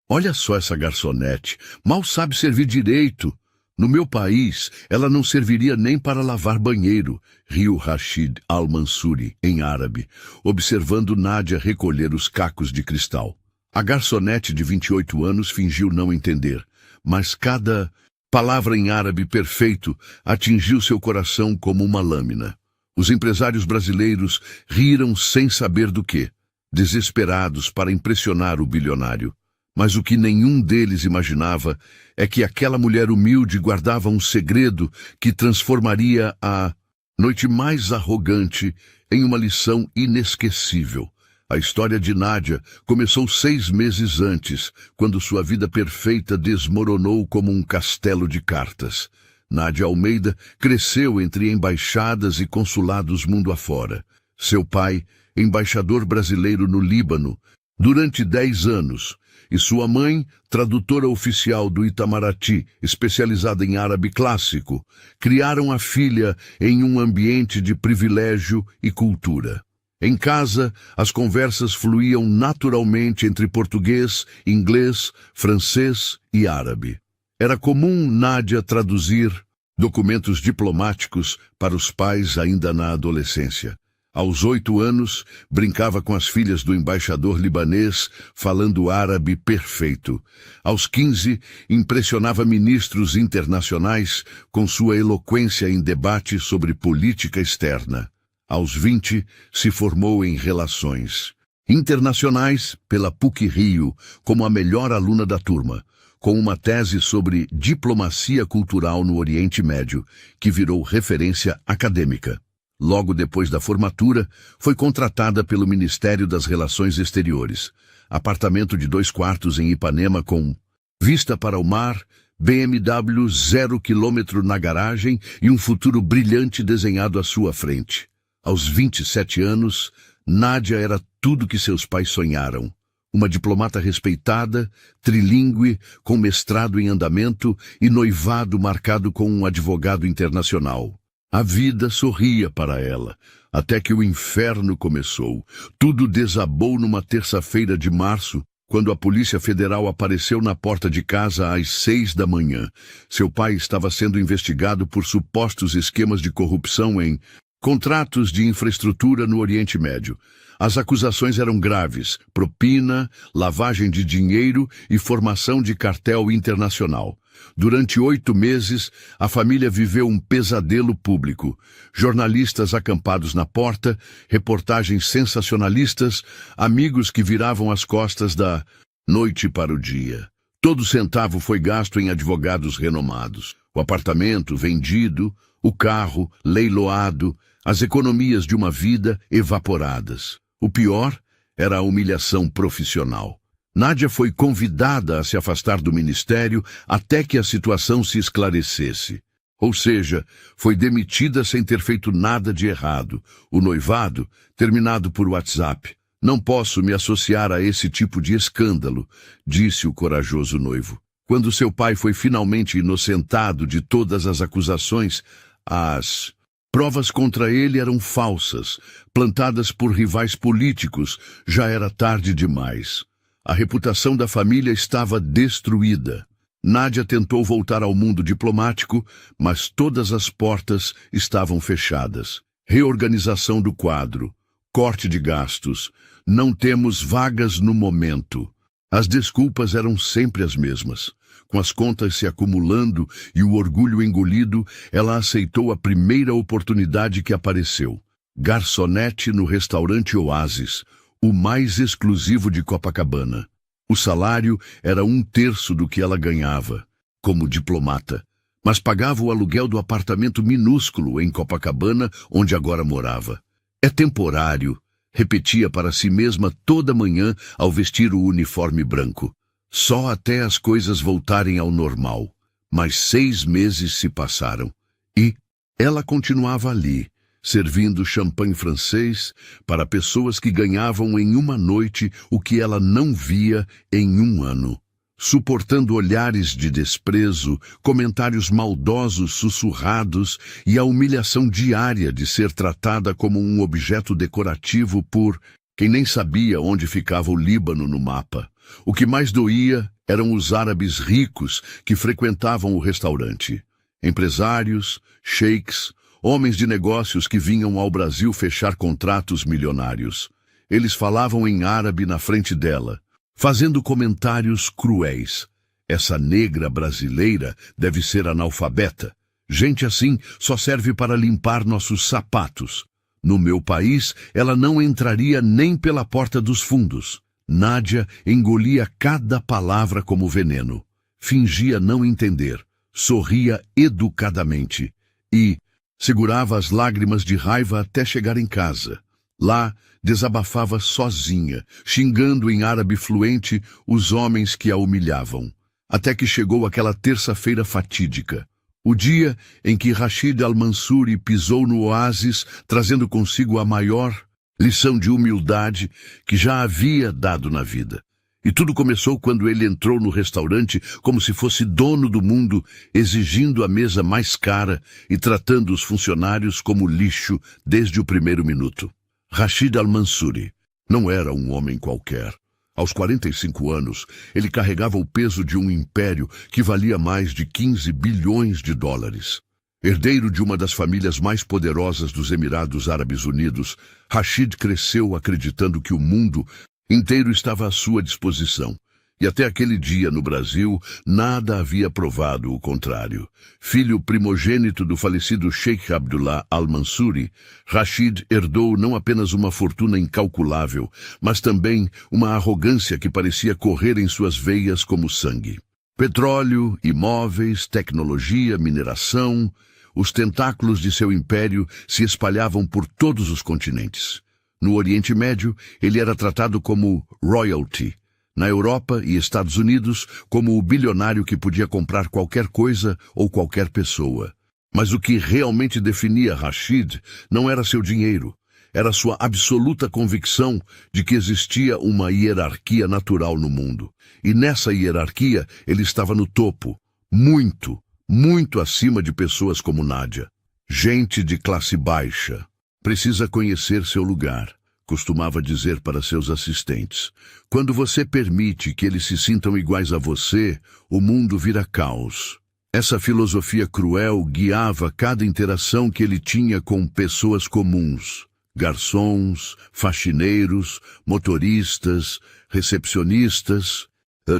Olha só essa garçonete, mal sabe servir direito. No meu país, ela não serviria nem para lavar banheiro, riu Rashid al-Mansuri, em árabe, observando Nádia recolher os cacos de cristal. A garçonete de 28 anos fingiu não entender, mas cada palavra em árabe perfeito atingiu seu coração como uma lâmina. Os empresários brasileiros riram sem saber do que, desesperados para impressionar o bilionário. Mas o que nenhum deles imaginava é que aquela mulher humilde guardava um segredo que transformaria a noite mais arrogante em uma lição inesquecível. A história de Nádia começou 6 meses antes, quando sua vida perfeita desmoronou como um castelo de cartas. Nádia Almeida cresceu entre embaixadas e consulados mundo afora. Seu pai, embaixador brasileiro no Líbano, durante 10 anos, e sua mãe, tradutora oficial do Itamaraty, especializada em árabe clássico, criaram a filha em um ambiente de privilégio e cultura. Em casa, as conversas fluíam naturalmente entre português, inglês, francês e árabe. Era comum Nádia traduzir documentos diplomáticos para os pais ainda na adolescência. Aos 8 anos, brincava com as filhas do embaixador libanês, falando árabe perfeito. Aos 15, impressionava ministros internacionais com sua eloquência em debate sobre política externa. Aos 20, se formou em relações internacionais pela PUC-Rio como a melhor aluna da turma, com uma tese sobre diplomacia cultural no Oriente Médio, que virou referência acadêmica. Logo depois da formatura, foi contratada pelo Ministério das Relações Exteriores. Apartamento de 2 quartos em Ipanema com vista para o mar, BMW 0 km na garagem e um futuro brilhante desenhado à sua frente. Aos 27 anos, Nádia era tudo que seus pais sonharam. Uma diplomata respeitada, trilíngue, com mestrado em andamento e noivado marcado com um advogado internacional. A vida sorria para ela, até que o inferno começou. Tudo desabou numa terça-feira de março, quando a Polícia Federal apareceu na porta de casa às 6 da manhã. Seu pai estava sendo investigado por supostos esquemas de corrupção em contratos de infraestrutura no Oriente Médio. As acusações eram graves: propina, lavagem de dinheiro e formação de cartel internacional. Durante 8 meses, a família viveu um pesadelo público. Jornalistas acampados na porta, reportagens sensacionalistas, amigos que viravam as costas da noite para o dia. Todo centavo foi gasto em advogados renomados. O apartamento vendido, o carro leiloado, as economias de uma vida evaporadas. O pior era a humilhação profissional. Nádia foi convidada a se afastar do ministério até que a situação se esclarecesse. Ou seja, foi demitida sem ter feito nada de errado. O noivado, terminado por WhatsApp. Não posso me associar a esse tipo de escândalo, disse o corajoso noivo. Quando seu pai foi finalmente inocentado de todas as acusações, as provas contra ele eram falsas, plantadas por rivais políticos. Já era tarde demais. A reputação da família estava destruída. Nádia tentou voltar ao mundo diplomático, mas todas as portas estavam fechadas. Reorganização do quadro, corte de gastos, não temos vagas no momento. As desculpas eram sempre as mesmas. Com as contas se acumulando e o orgulho engolido, ela aceitou a primeira oportunidade que apareceu. Garçonete no restaurante Oasis, o mais exclusivo de Copacabana. O salário era 1/3 do que ela ganhava, como diplomata, mas pagava o aluguel do apartamento minúsculo em Copacabana, onde agora morava. É temporário, repetia para si mesma toda manhã ao vestir o uniforme branco. Só até as coisas voltarem ao normal. Mas 6 meses se passaram e ela continuava ali, servindo champanhe francês para pessoas que ganhavam em uma noite o que ela não via em 1 ano. Suportando olhares de desprezo, comentários maldosos sussurrados e a humilhação diária de ser tratada como um objeto decorativo por quem nem sabia onde ficava o Líbano no mapa. O que mais doía eram os árabes ricos que frequentavam o restaurante. Empresários, sheiks, homens de negócios que vinham ao Brasil fechar contratos milionários. Eles falavam em árabe na frente dela, fazendo comentários cruéis. Essa negra brasileira deve ser analfabeta. Gente assim só serve para limpar nossos sapatos. No meu país, ela não entraria nem pela porta dos fundos. Nádia engolia cada palavra como veneno. Fingia não entender. Sorria educadamente. E segurava as lágrimas de raiva até chegar em casa. Lá, desabafava sozinha, xingando em árabe fluente os homens que a humilhavam. Até que chegou aquela terça-feira fatídica. O dia em que Rashid Al-Mansuri pisou no oásis, trazendo consigo a maior lição de humildade que já havia dado na vida. E tudo começou quando ele entrou no restaurante como se fosse dono do mundo, exigindo a mesa mais cara e tratando os funcionários como lixo desde o primeiro minuto. Rashid Al-Mansuri não era um homem qualquer. Aos 45 anos, ele carregava o peso de um império que valia mais de 15 bilhões de dólares. Herdeiro de uma das famílias mais poderosas dos Emirados Árabes Unidos, Rashid cresceu acreditando que o mundo inteiro estava à sua disposição. E até aquele dia, no Brasil, nada havia provado o contrário. Filho primogênito do falecido Sheikh Abdullah Al-Mansuri, Rashid herdou não apenas uma fortuna incalculável, mas também uma arrogância que parecia correr em suas veias como sangue. Petróleo, imóveis, tecnologia, mineração, os tentáculos de seu império se espalhavam por todos os continentes. No Oriente Médio, ele era tratado como royalty. Na Europa e Estados Unidos, como o bilionário que podia comprar qualquer coisa ou qualquer pessoa. Mas o que realmente definia Rashid não era seu dinheiro, era sua absoluta convicção de que existia uma hierarquia natural no mundo. E nessa hierarquia ele estava no topo, muito, muito acima de pessoas como Nádia. Gente de classe baixa precisa conhecer seu lugar. Costumava dizer para seus assistentes. Quando você permite que eles se sintam iguais a você, o mundo vira caos. Essa filosofia cruel guiava cada interação que ele tinha com pessoas comuns. Garçons, faxineiros, motoristas, recepcionistas.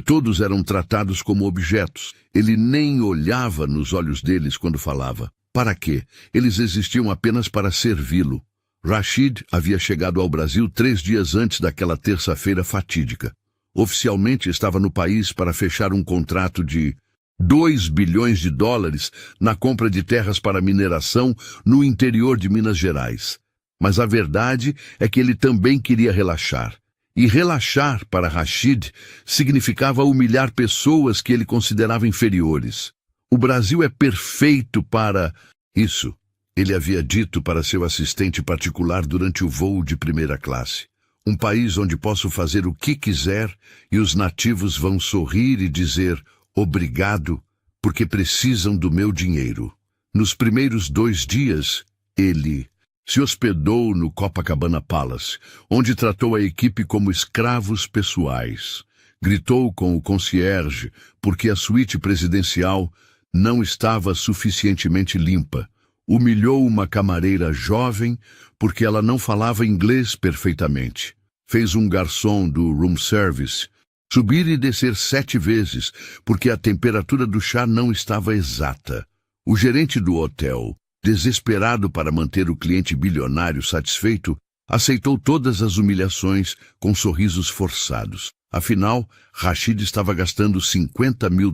Todos eram tratados como objetos. Ele nem olhava nos olhos deles quando falava. Para quê? Eles existiam apenas para servi-lo. Rashid havia chegado ao Brasil 3 dias antes daquela terça-feira fatídica. Oficialmente estava no país para fechar um contrato de 2 bilhões de dólares na compra de terras para mineração no interior de Minas Gerais. Mas a verdade é que ele também queria relaxar. E relaxar para Rashid significava humilhar pessoas que ele considerava inferiores. O Brasil é perfeito para isso. Ele havia dito para seu assistente particular durante o voo de primeira classe. Um país onde posso fazer o que quiser e os nativos vão sorrir e dizer obrigado porque precisam do meu dinheiro. Nos primeiros 2 dias, ele se hospedou no Copacabana Palace, onde tratou a equipe como escravos pessoais. Gritou com o concierge porque a suíte presidencial não estava suficientemente limpa. Humilhou uma camareira jovem porque ela não falava inglês perfeitamente. Fez um garçom do room service subir e descer 7 vezes porque a temperatura do chá não estava exata. O gerente do hotel, desesperado para manter o cliente bilionário satisfeito, aceitou todas as humilhações com sorrisos forçados. Afinal, Rashid estava gastando $50 mil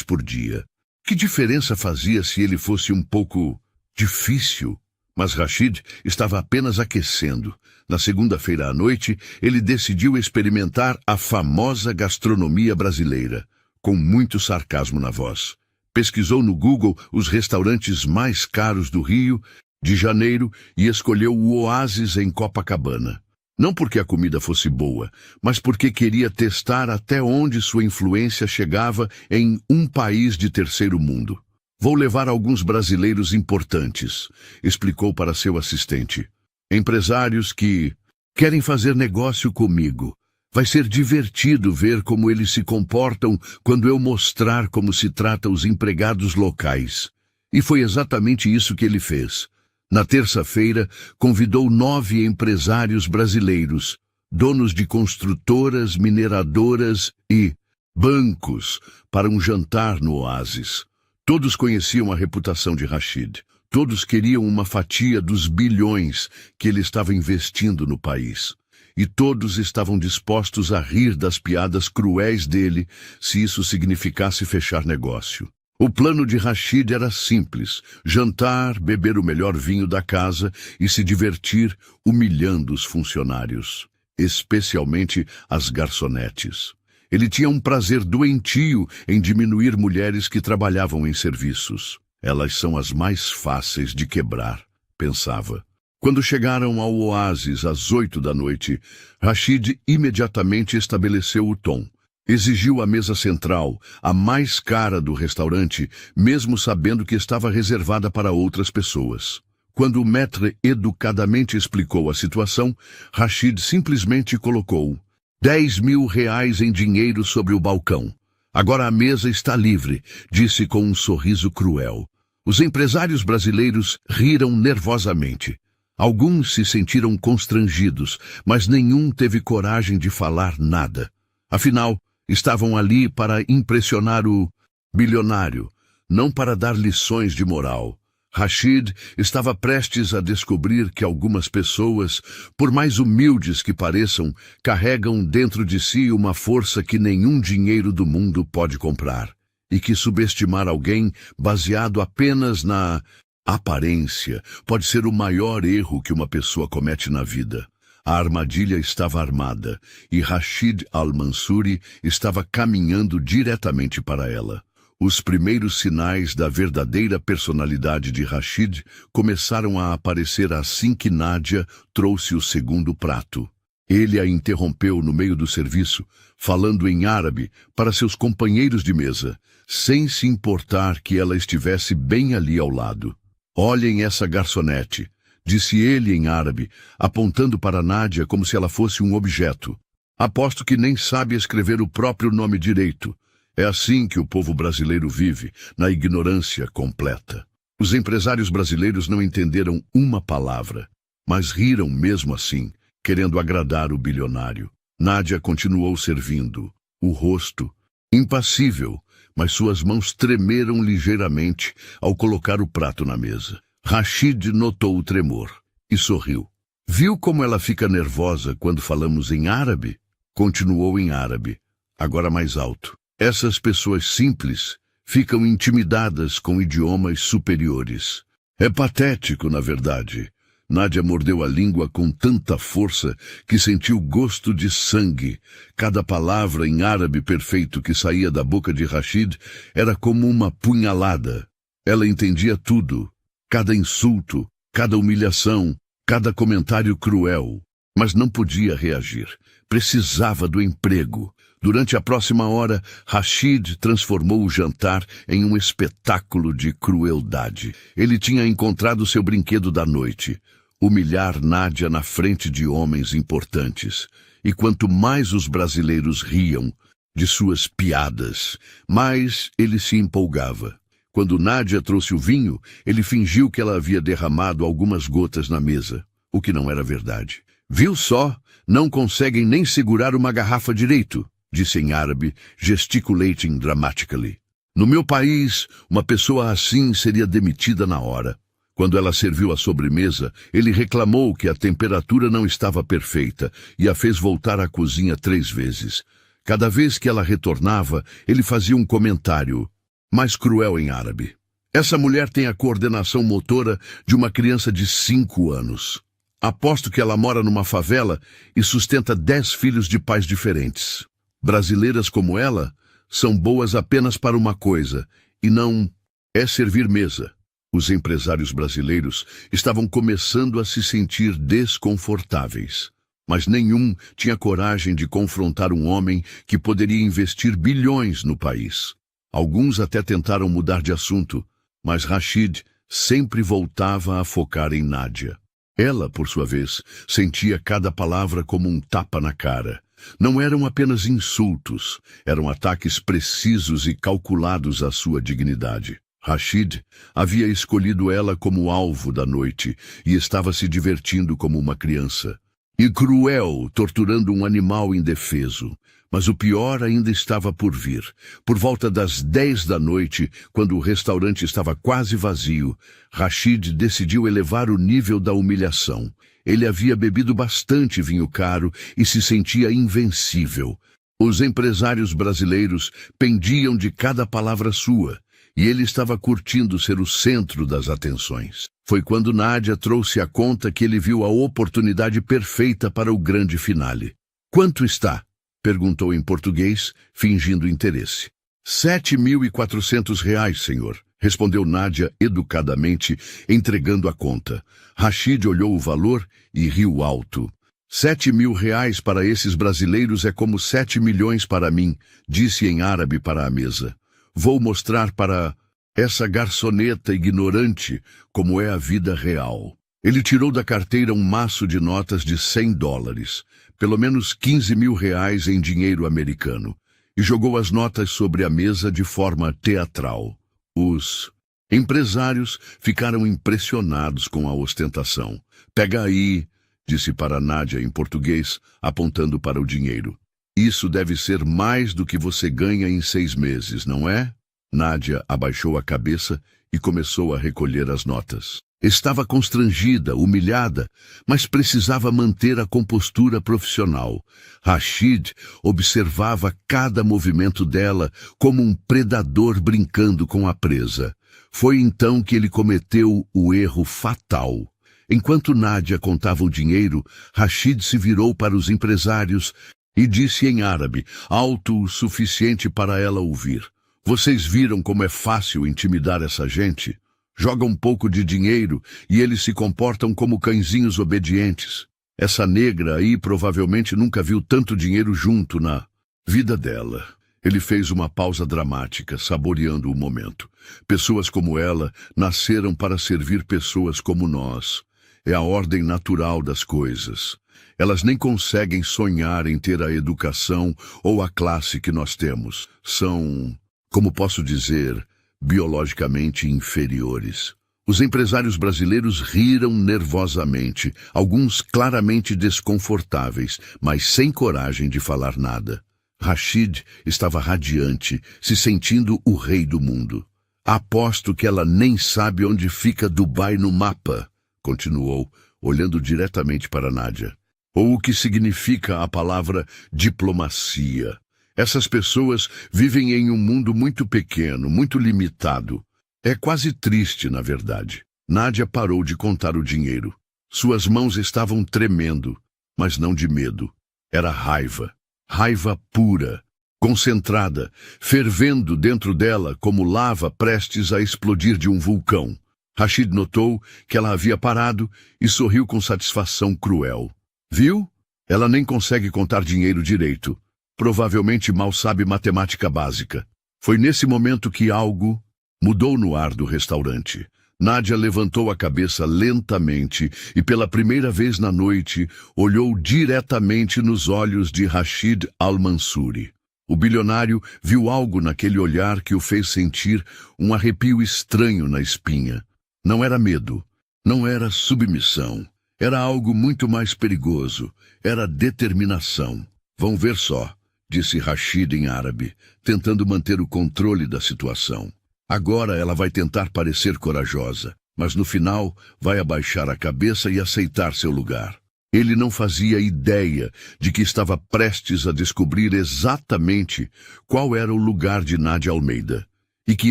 por dia. Que diferença fazia se ele fosse um pouco difícil? Mas Rashid estava apenas aquecendo. Na segunda-feira à noite, ele decidiu experimentar a famosa gastronomia brasileira, com muito sarcasmo na voz. Pesquisou no Google os restaurantes mais caros do Rio de Janeiro e escolheu o Oasis em Copacabana. Não porque a comida fosse boa, mas porque queria testar até onde sua influência chegava em um país de terceiro mundo. Vou levar alguns brasileiros importantes, explicou para seu assistente. Empresários que querem fazer negócio comigo. Vai ser divertido ver como eles se comportam quando eu mostrar como se trata os empregados locais. E foi exatamente isso que ele fez. Na terça-feira, convidou 9 empresários brasileiros, donos de construtoras, mineradoras e bancos, para um jantar no oásis. Todos conheciam a reputação de Rashid. Todos queriam uma fatia dos bilhões que ele estava investindo no país. E todos estavam dispostos a rir das piadas cruéis dele, se isso significasse fechar negócio. O plano de Rashid era simples: jantar, beber o melhor vinho da casa e se divertir humilhando os funcionários, especialmente as garçonetes. Ele tinha um prazer doentio em diminuir mulheres que trabalhavam em serviços. Elas são as mais fáceis de quebrar, pensava. Quando chegaram ao oásis às 8 da noite, Rashid imediatamente estabeleceu o tom. Exigiu a mesa central, a mais cara do restaurante, mesmo sabendo que estava reservada para outras pessoas. Quando o maître educadamente explicou a situação, Rashid simplesmente colocou 10 mil reais em dinheiro sobre o balcão. Agora a mesa está livre, disse com um sorriso cruel. Os empresários brasileiros riram nervosamente. Alguns se sentiram constrangidos, mas nenhum teve coragem de falar nada. Afinal, estavam ali para impressionar o bilionário, não para dar lições de moral. Rashid estava prestes a descobrir que algumas pessoas, por mais humildes que pareçam, carregam dentro de si uma força que nenhum dinheiro do mundo pode comprar, e que subestimar alguém baseado apenas na aparência pode ser o maior erro que uma pessoa comete na vida. A armadilha estava armada, e Rashid Al-Mansuri estava caminhando diretamente para ela. Os primeiros sinais da verdadeira personalidade de Rashid começaram a aparecer assim que Nádia trouxe o segundo prato. Ele a interrompeu no meio do serviço, falando em árabe para seus companheiros de mesa, sem se importar que ela estivesse bem ali ao lado. Olhem essa garçonete, disse ele em árabe, apontando para Nádia como se ela fosse um objeto. Aposto que nem sabe escrever o próprio nome direito. É assim que o povo brasileiro vive, na ignorância completa. Os empresários brasileiros não entenderam uma palavra, mas riram mesmo assim, querendo agradar o bilionário. Nádia continuou servindo, o rosto impassível, mas suas mãos tremeram ligeiramente ao colocar o prato na mesa. Rashid notou o tremor e sorriu. Viu como ela fica nervosa quando falamos em árabe? Continuou em árabe, agora mais alto. Essas pessoas simples ficam intimidadas com idiomas superiores. É patético, na verdade. Nádia mordeu a língua com tanta força que sentiu gosto de sangue. Cada palavra em árabe perfeito que saía da boca de Rashid era como uma punhalada. Ela entendia tudo, cada insulto, cada humilhação, cada comentário cruel, mas não podia reagir. Precisava do emprego. Durante a próxima hora, Rashid transformou o jantar em um espetáculo de crueldade. Ele tinha encontrado seu brinquedo da noite: humilhar Nádia na frente de homens importantes. E quanto mais os brasileiros riam de suas piadas, mais ele se empolgava. Quando Nádia trouxe o vinho, ele fingiu que ela havia derramado algumas gotas na mesa, o que não era verdade. Viu só? Não conseguem nem segurar uma garrafa direito, disse em árabe, gesticulating dramatically. No meu país, uma pessoa assim seria demitida na hora. Quando ela serviu a sobremesa, ele reclamou que a temperatura não estava perfeita e a fez voltar à cozinha 3 vezes. Cada vez que ela retornava, ele fazia um comentário mais cruel em árabe. Essa mulher tem a coordenação motora de uma criança de 5 anos. Aposto que ela mora numa favela e sustenta 10 filhos de pais diferentes. Brasileiras como ela são boas apenas para uma coisa, e não é servir mesa. Os empresários brasileiros estavam começando a se sentir desconfortáveis, mas nenhum tinha coragem de confrontar um homem que poderia investir bilhões no país. Alguns até tentaram mudar de assunto, mas Rashid sempre voltava a focar em Nádia. Ela, por sua vez, sentia cada palavra como um tapa na cara. não eram apenas insultos, eram ataques precisos e calculados à sua dignidade. Rashid havia escolhido ela como alvo da noite e estava se divertindo como uma criança. E cruel, torturando um animal indefeso. Mas o pior ainda estava por vir. Por volta das 10 da noite, quando o restaurante estava quase vazio, Rashid decidiu elevar o nível da humilhação. Ele havia bebido bastante vinho caro e se sentia invencível. Os empresários brasileiros pendiam de cada palavra sua, e ele estava curtindo ser o centro das atenções. Foi quando Nádia trouxe à conta que ele viu a oportunidade perfeita para o grande finale. "Quanto está?" perguntou em português, fingindo interesse. R$ 7.400, senhor, respondeu Nádia educadamente, entregando a conta. Rashid olhou o valor e riu alto. R$ 7.000 para esses brasileiros é como 7 milhões para mim, disse em árabe para a mesa. Vou mostrar para essa garçoneta ignorante como é a vida real. Ele tirou da carteira um maço de notas de $100, pelo menos R$ 15.000 em dinheiro americano, e jogou as notas sobre a mesa de forma teatral. Os empresários ficaram impressionados com a ostentação. "Pega aí", disse para Nádia em português, apontando para o dinheiro. "Isso deve ser mais do que você ganha em 6 meses, não é?" Nádia abaixou a cabeça e começou a recolher as notas. Estava constrangida, humilhada, mas precisava manter a compostura profissional. Rashid observava cada movimento dela como um predador brincando com a presa. Foi então que ele cometeu o erro fatal. Enquanto Nádia contava o dinheiro, Rashid se virou para os empresários e disse em árabe, alto o suficiente para ela ouvir: "Vocês viram como é fácil intimidar essa gente? Joga um pouco de dinheiro e eles se comportam como cãezinhos obedientes. Essa negra aí provavelmente nunca viu tanto dinheiro junto na vida dela." Ele fez uma pausa dramática, saboreando o momento. Pessoas como ela nasceram para servir pessoas como nós. É a ordem natural das coisas. Elas nem conseguem sonhar em ter a educação ou a classe que nós temos. São, como posso dizer, biologicamente inferiores. Os empresários brasileiros riram nervosamente, alguns claramente desconfortáveis, mas sem coragem de falar nada. Rashid estava radiante, se sentindo o rei do mundo. "Aposto que ela nem sabe onde fica Dubai no mapa", continuou, olhando diretamente para Nádia. "Ou o que significa a palavra diplomacia. Essas pessoas vivem em um mundo muito pequeno, muito limitado. É quase triste, na verdade." Nádia parou de contar o dinheiro. Suas mãos estavam tremendo, mas não de medo. Era raiva. Raiva pura, concentrada, fervendo dentro dela como lava prestes a explodir de um vulcão. Rashid notou que ela havia parado e sorriu com satisfação cruel. "Viu? Ela nem consegue contar dinheiro direito. Provavelmente mal sabe matemática básica." Foi nesse momento que algo mudou no ar do restaurante. Nádia levantou a cabeça lentamente e, pela primeira vez na noite, olhou diretamente nos olhos de Rashid Al-Mansuri. O bilionário viu algo naquele olhar que o fez sentir um arrepio estranho na espinha. Não era medo, não era submissão. Era algo muito mais perigoso. Era determinação. "Vão ver só", disse Rashid em árabe, tentando manter o controle da situação. "Agora ela vai tentar parecer corajosa, mas no final vai abaixar a cabeça e aceitar seu lugar." Ele não fazia ideia de que estava prestes a descobrir exatamente qual era o lugar de Nádia Almeida, e que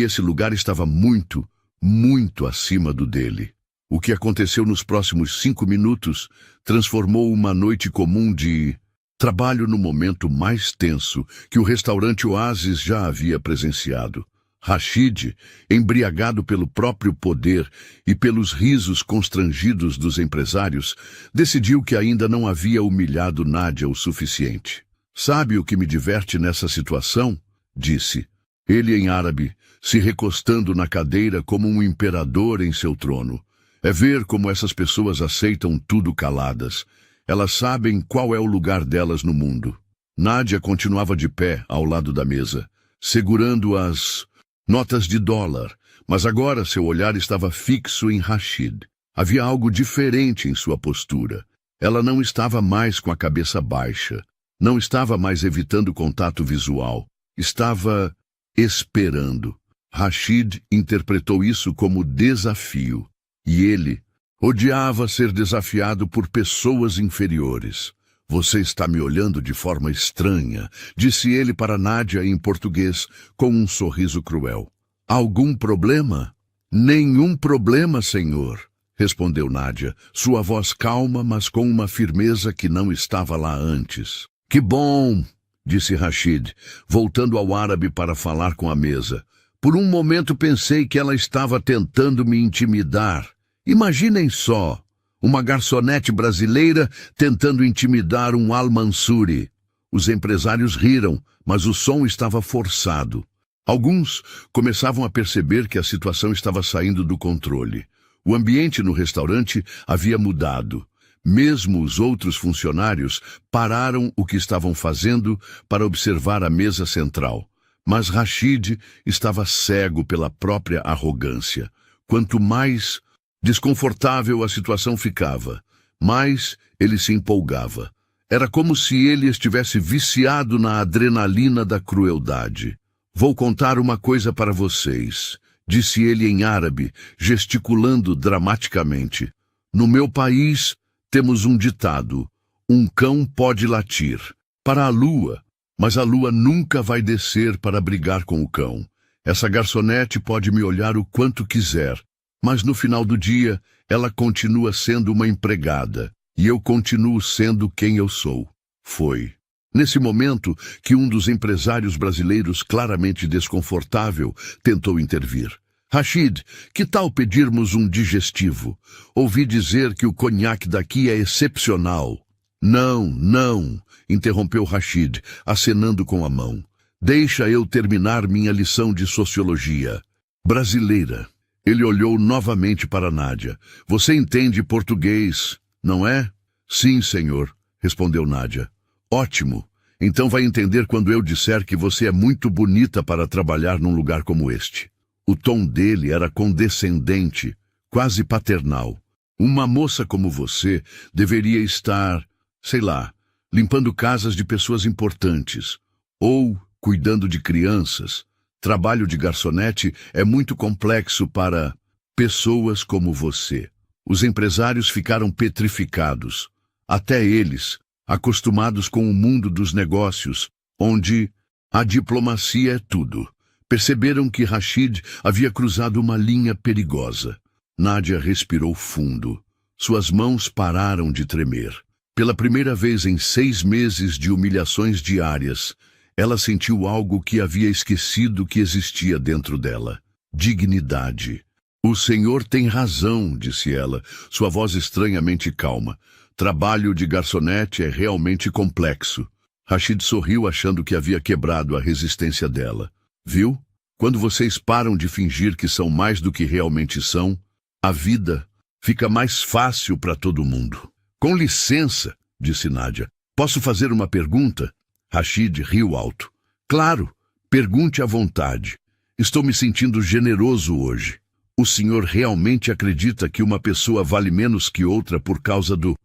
esse lugar estava muito, muito acima do dele. O que aconteceu nos próximos 5 minutos transformou uma noite comum de trabalho no momento mais tenso que o restaurante Oasis já havia presenciado. Rashid, embriagado pelo próprio poder e pelos risos constrangidos dos empresários, decidiu que ainda não havia humilhado Nádia o suficiente. "Sabe o que me diverte nessa situação?", disse. Ele em árabe, se recostando na cadeira como um imperador em seu trono. "É ver como essas pessoas aceitam tudo caladas. Elas sabem qual é o lugar delas no mundo." Nádia continuava de pé ao lado da mesa, segurando as notas de dólar, mas agora seu olhar estava fixo em Rashid. Havia algo diferente em sua postura. Ela não estava mais com a cabeça baixa, não estava mais evitando contato visual, estava esperando. Rashid interpretou isso como desafio, e ele odiava ser desafiado por pessoas inferiores. Você está me olhando de forma estranha, disse ele para Nádia em português, com um sorriso cruel. Algum problema? Nenhum problema, senhor, respondeu Nádia, sua voz calma, mas com uma firmeza que não estava lá antes. Que bom, disse Rashid, voltando ao árabe para falar com a mesa. Por um momento pensei que ela estava tentando me intimidar. Imaginem só, uma garçonete brasileira tentando intimidar um Al-Mansuri. Os empresários riram, mas o som estava forçado. Alguns começavam a perceber que a situação estava saindo do controle. O ambiente no restaurante havia mudado. Mesmo os outros funcionários pararam o que estavam fazendo para observar a mesa central. Mas Rashid estava cego pela própria arrogância. Quanto mais desconfortável a situação ficava, mais ele se empolgava. Era como se ele estivesse viciado na adrenalina da crueldade. Vou contar uma coisa para vocês, disse ele em árabe, gesticulando dramaticamente. No meu país, temos um ditado: um cão pode latir para a lua, mas a lua nunca vai descer para brigar com o cão. Essa garçonete pode me olhar o quanto quiser, mas no final do dia, ela continua sendo uma empregada, e eu continuo sendo quem eu sou. Foi nesse momento que um dos empresários brasileiros, claramente desconfortável, tentou intervir. Rashid, que tal pedirmos um digestivo? Ouvi dizer que o conhaque daqui é excepcional. Não, interrompeu Rashid, acenando com a mão. Deixa eu terminar minha lição de sociologia. Brasileira. Ele olhou novamente para Nádia. Você entende português, não é? Sim, senhor, respondeu Nádia. Ótimo. Então vai entender quando eu disser que você é muito bonita para trabalhar num lugar como este. O tom dele era condescendente, quase paternal. Uma moça como você deveria estar, sei lá, limpando casas de pessoas importantes, ou cuidando de crianças. Trabalho de garçonete é muito complexo para pessoas como você. Os empresários ficaram petrificados. Até eles, acostumados com o mundo dos negócios, onde a diplomacia é tudo. Perceberam que Rashid havia cruzado uma linha perigosa. Nádia respirou fundo. Suas mãos pararam de tremer. Pela primeira vez em 6 meses de humilhações diárias, ela sentiu algo que havia esquecido que existia dentro dela. Dignidade. O senhor tem razão, disse ela, sua voz estranhamente calma. Trabalho de garçonete é realmente complexo. Rashid sorriu achando que havia quebrado a resistência dela. Viu? Quando vocês param de fingir que são mais do que realmente são, a vida fica mais fácil para todo mundo. Com licença, disse Nádia. Posso fazer uma pergunta? Rashid riu alto. Claro, pergunte à vontade. Estou me sentindo generoso hoje. O senhor realmente acredita que uma pessoa vale menos que outra por causa do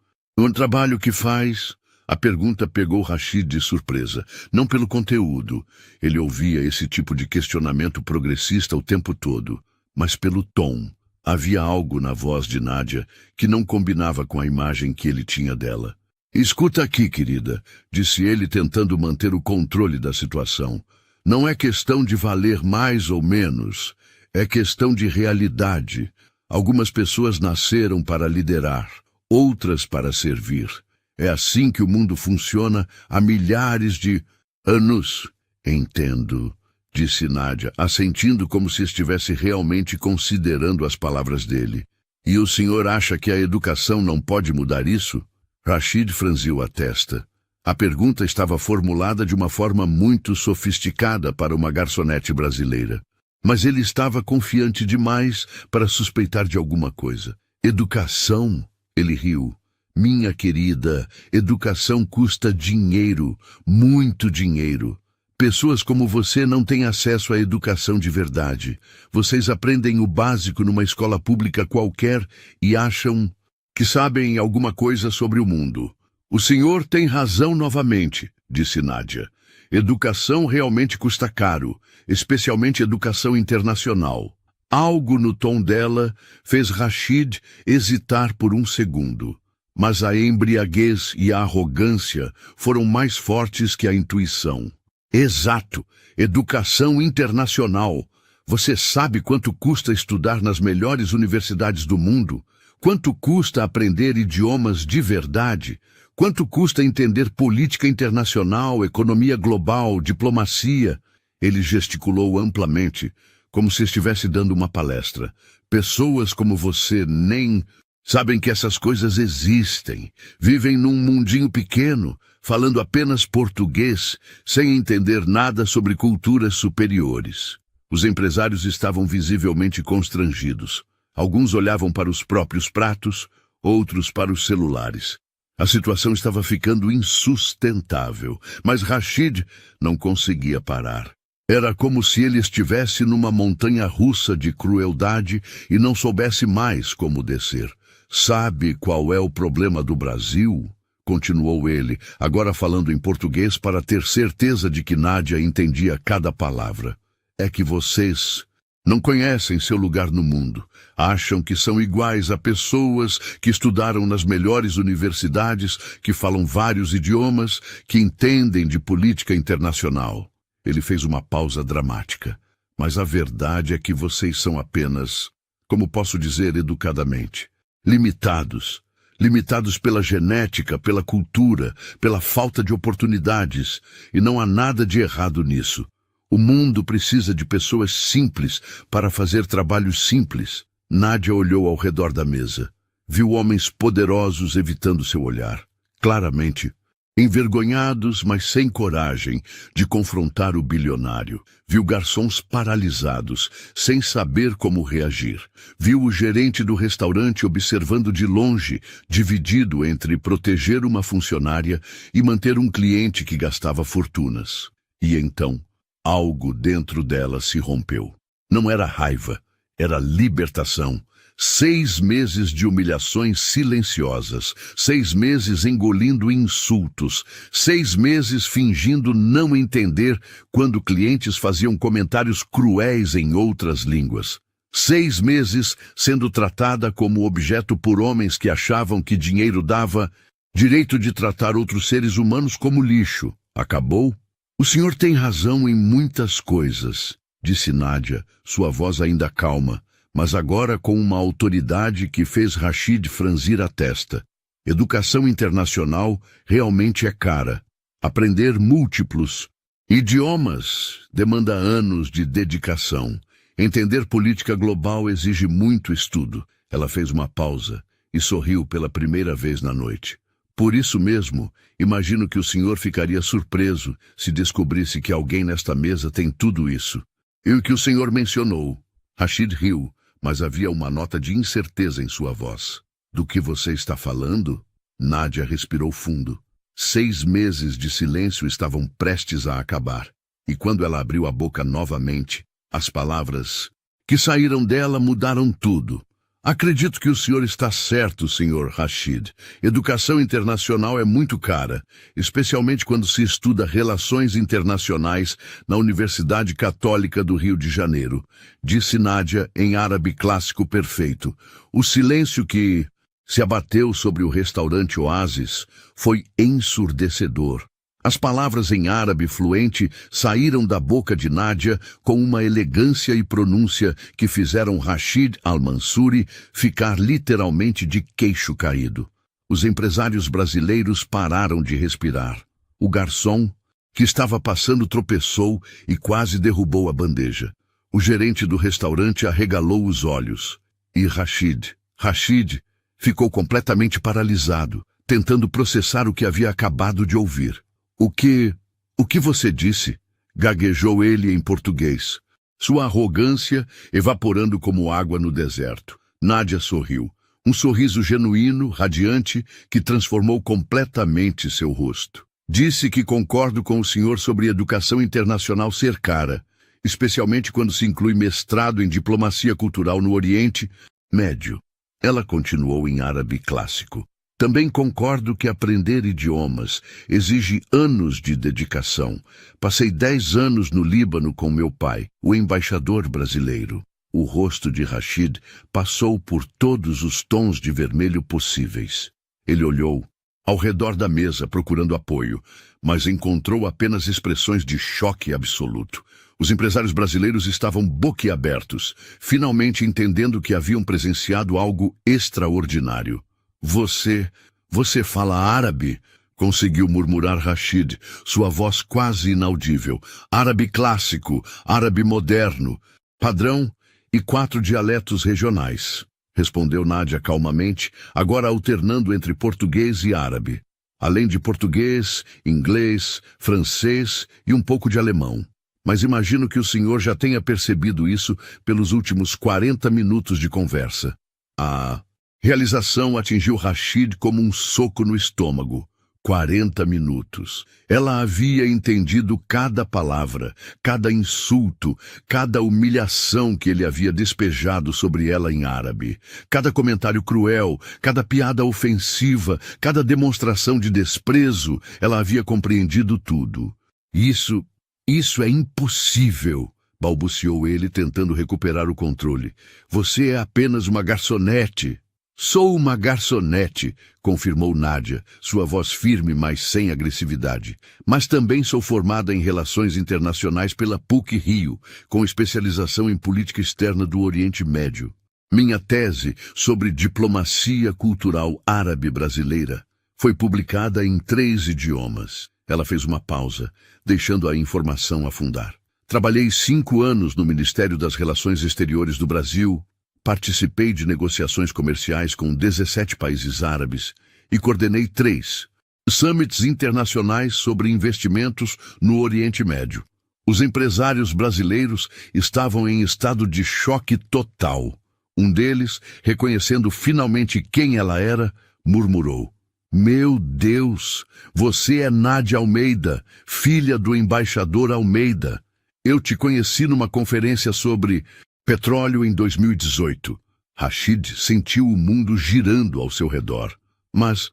trabalho que faz? A pergunta pegou Rashid de surpresa. Não pelo conteúdo. Ele ouvia esse tipo de questionamento progressista o tempo todo, mas pelo tom. Havia algo na voz de Nádia que não combinava com a imagem que ele tinha dela. Escuta aqui, querida, disse ele tentando manter o controle da situação. Não é questão de valer mais ou menos, é questão de realidade. Algumas pessoas nasceram para liderar, outras para servir. É assim que o mundo funciona há milhares de anos. Entendo, disse Nádia, assentindo como se estivesse realmente considerando as palavras dele. E o senhor acha que a educação não pode mudar isso? Rashid franziu a testa. A pergunta estava formulada de uma forma muito sofisticada para uma garçonete brasileira. Mas ele estava confiante demais para suspeitar de alguma coisa. Educação? Ele riu. Minha querida, educação custa dinheiro, muito dinheiro. Pessoas como você não têm acesso à educação de verdade. Vocês aprendem o básico numa escola pública qualquer e acham que sabem alguma coisa sobre o mundo. O senhor tem razão novamente, disse Nádia. Educação realmente custa caro, especialmente educação internacional. Algo no tom dela fez Rashid hesitar por um segundo. Mas a embriaguez e a arrogância foram mais fortes que a intuição. Exato, educação internacional. Você sabe quanto custa estudar nas melhores universidades do mundo? Quanto custa aprender idiomas de verdade? Quanto custa entender política internacional, economia global, diplomacia? Ele gesticulou amplamente, como se estivesse dando uma palestra. Pessoas como você nem sabem que essas coisas existem. Vivem num mundinho pequeno, falando apenas português, sem entender nada sobre culturas superiores. Os empresários estavam visivelmente constrangidos. Alguns olhavam para os próprios pratos, outros para os celulares. A situação estava ficando insustentável, mas Rashid não conseguia parar. Era como se ele estivesse numa montanha-russa de crueldade e não soubesse mais como descer. Sabe qual é o problema do Brasil? Continuou ele, agora falando em português para ter certeza de que Nádia entendia cada palavra. É que vocês não conhecem seu lugar no mundo. Acham que são iguais a pessoas que estudaram nas melhores universidades, que falam vários idiomas, que entendem de política internacional. Ele fez uma pausa dramática. Mas a verdade é que vocês são apenas, como posso dizer educadamente, limitados. Limitados pela genética, pela cultura, pela falta de oportunidades. E não há nada de errado nisso. O mundo precisa de pessoas simples para fazer trabalhos simples. Nádia olhou ao redor da mesa. Viu homens poderosos evitando seu olhar. Claramente, envergonhados, mas sem coragem de confrontar o bilionário. Viu garçons paralisados, sem saber como reagir. Viu o gerente do restaurante observando de longe, dividido entre proteger uma funcionária e manter um cliente que gastava fortunas. E então, algo dentro dela se rompeu. Não era raiva, era libertação. 6 meses de humilhações silenciosas, 6 meses engolindo insultos, 6 meses fingindo não entender quando clientes faziam comentários cruéis em outras línguas. 6 meses sendo tratada como objeto por homens que achavam que dinheiro dava direito de tratar outros seres humanos como lixo. Acabou? O senhor tem razão em muitas coisas, disse Nádia, sua voz ainda calma, mas agora com uma autoridade que fez Rashid franzir a testa. Educação internacional realmente é cara. Aprender múltiplos idiomas demanda anos de dedicação. Entender política global exige muito estudo. Ela fez uma pausa e sorriu pela primeira vez na noite. Por isso mesmo, imagino que o senhor ficaria surpreso se descobrisse que alguém nesta mesa tem tudo isso. E o que o senhor mencionou. Rashid riu, mas havia uma nota de incerteza em sua voz. Do que você está falando? Nádia respirou fundo. 6 meses de silêncio estavam prestes a acabar. E quando ela abriu a boca novamente, as palavras que saíram dela mudaram tudo. Acredito que o senhor está certo, senhor Rashid. Educação internacional é muito cara, especialmente quando se estuda relações internacionais na Universidade Católica do Rio de Janeiro, disse Nádia em árabe clássico perfeito. O silêncio que se abateu sobre o restaurante Oasis foi ensurdecedor. As palavras em árabe fluente saíram da boca de Nádia com uma elegância e pronúncia que fizeram Rashid Al-Mansuri ficar literalmente de queixo caído. Os empresários brasileiros pararam de respirar. O garçom, que estava passando, tropeçou e quase derrubou a bandeja. O gerente do restaurante arregalou os olhos. E Rashid ficou completamente paralisado, tentando processar o que havia acabado de ouvir. O que você disse? Gaguejou ele em português, sua arrogância evaporando como água no deserto. Nádia sorriu. Um sorriso genuíno, radiante, que transformou completamente seu rosto. Disse que concordo com o senhor sobre educação internacional ser cara, especialmente quando se inclui mestrado em diplomacia cultural no Oriente Médio. Ela continuou em árabe clássico. Também concordo que aprender idiomas exige anos de dedicação. Passei 10 anos no Líbano com meu pai, o embaixador brasileiro. O rosto de Rashid passou por todos os tons de vermelho possíveis. Ele olhou ao redor da mesa procurando apoio, mas encontrou apenas expressões de choque absoluto. Os empresários brasileiros estavam boquiabertos, finalmente entendendo que haviam presenciado algo extraordinário. Você fala árabe? Conseguiu murmurar Rashid, sua voz quase inaudível. Árabe clássico, árabe moderno, padrão e 4 dialetos regionais, respondeu Nádia calmamente, agora alternando entre português e árabe. Além de português, inglês, francês e um pouco de alemão. Mas imagino que o senhor já tenha percebido isso pelos últimos 40 minutos de conversa. A realização atingiu Rashid como um soco no estômago. 40 minutos. Ela havia entendido cada palavra, cada insulto, cada humilhação que ele havia despejado sobre ela em árabe. Cada comentário cruel, cada piada ofensiva, cada demonstração de desprezo, ela havia compreendido tudo. Isso é impossível, balbuciou ele, tentando recuperar o controle. Você é apenas uma garçonete. Sou uma garçonete, confirmou Nádia, sua voz firme, mas sem agressividade. Mas também sou formada em Relações Internacionais pela PUC-Rio, com especialização em política externa do Oriente Médio. Minha tese sobre diplomacia cultural árabe brasileira foi publicada em 3 idiomas. Ela fez uma pausa, deixando a informação afundar. Trabalhei 5 anos no Ministério das Relações Exteriores do Brasil. Participei de negociações comerciais com 17 países árabes e coordenei 3 summits internacionais sobre investimentos no Oriente Médio. Os empresários brasileiros estavam em estado de choque total. Um deles, reconhecendo finalmente quem ela era, murmurou: Meu Deus, você é Nádia Almeida, filha do embaixador Almeida. Eu te conheci numa conferência sobre petróleo em 2018. Rashid sentiu o mundo girando ao seu redor. Mas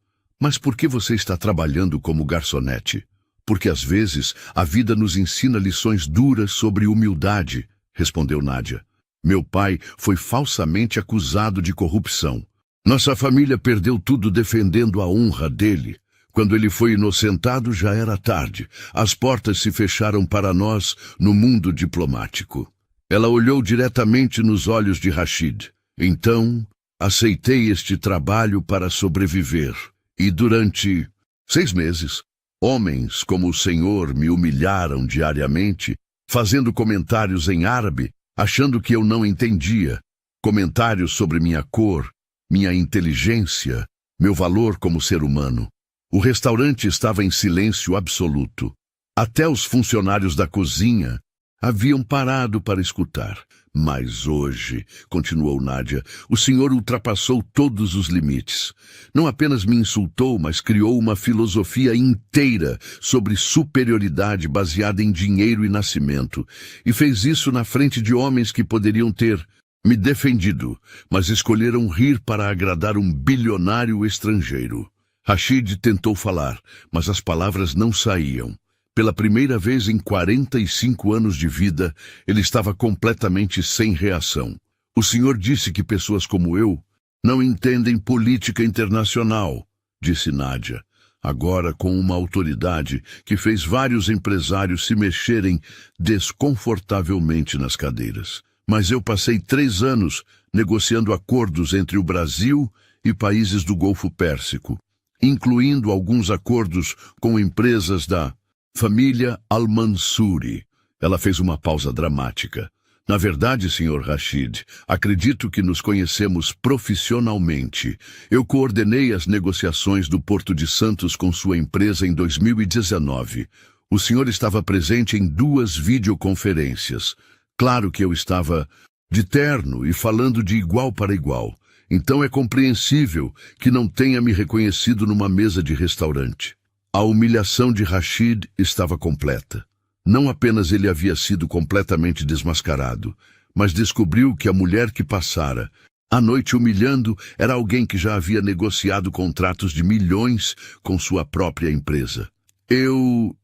por que você está trabalhando como garçonete? Porque às vezes a vida nos ensina lições duras sobre humildade, respondeu Nádia. Meu pai foi falsamente acusado de corrupção. Nossa família perdeu tudo defendendo a honra dele. Quando ele foi inocentado, já era tarde. As portas se fecharam para nós no mundo diplomático. Ela olhou diretamente nos olhos de Rashid. Então, aceitei este trabalho para sobreviver. E durante 6 meses, homens como o senhor me humilharam diariamente, fazendo comentários em árabe, achando que eu não entendia. Comentários sobre minha cor, minha inteligência, meu valor como ser humano. O restaurante estava em silêncio absoluto. Até os funcionários da cozinha haviam parado para escutar. Mas hoje, continuou Nádia, o senhor ultrapassou todos os limites. Não apenas me insultou, mas criou uma filosofia inteira sobre superioridade baseada em dinheiro e nascimento. E fez isso na frente de homens que poderiam ter me defendido, mas escolheram rir para agradar um bilionário estrangeiro. Rashid tentou falar, mas as palavras não saíam. Pela primeira vez em 45 anos de vida, ele estava completamente sem reação. O senhor disse que pessoas como eu não entendem política internacional, disse Nádia, agora com uma autoridade que fez vários empresários se mexerem desconfortavelmente nas cadeiras. Mas eu passei 3 anos negociando acordos entre o Brasil e países do Golfo Pérsico, incluindo alguns acordos com empresas da família Al-Mansuri. Ela fez uma pausa dramática. Na verdade, Sr. Rashid, acredito que nos conhecemos profissionalmente. Eu coordenei as negociações do Porto de Santos com sua empresa em 2019. O senhor estava presente em 2 videoconferências. Claro que eu estava de terno e falando de igual para igual. Então é compreensível que não tenha me reconhecido numa mesa de restaurante. A humilhação de Rashid estava completa. Não apenas ele havia sido completamente desmascarado, mas descobriu que a mulher que passara a noite humilhando era alguém que já havia negociado contratos de milhões com sua própria empresa. Eu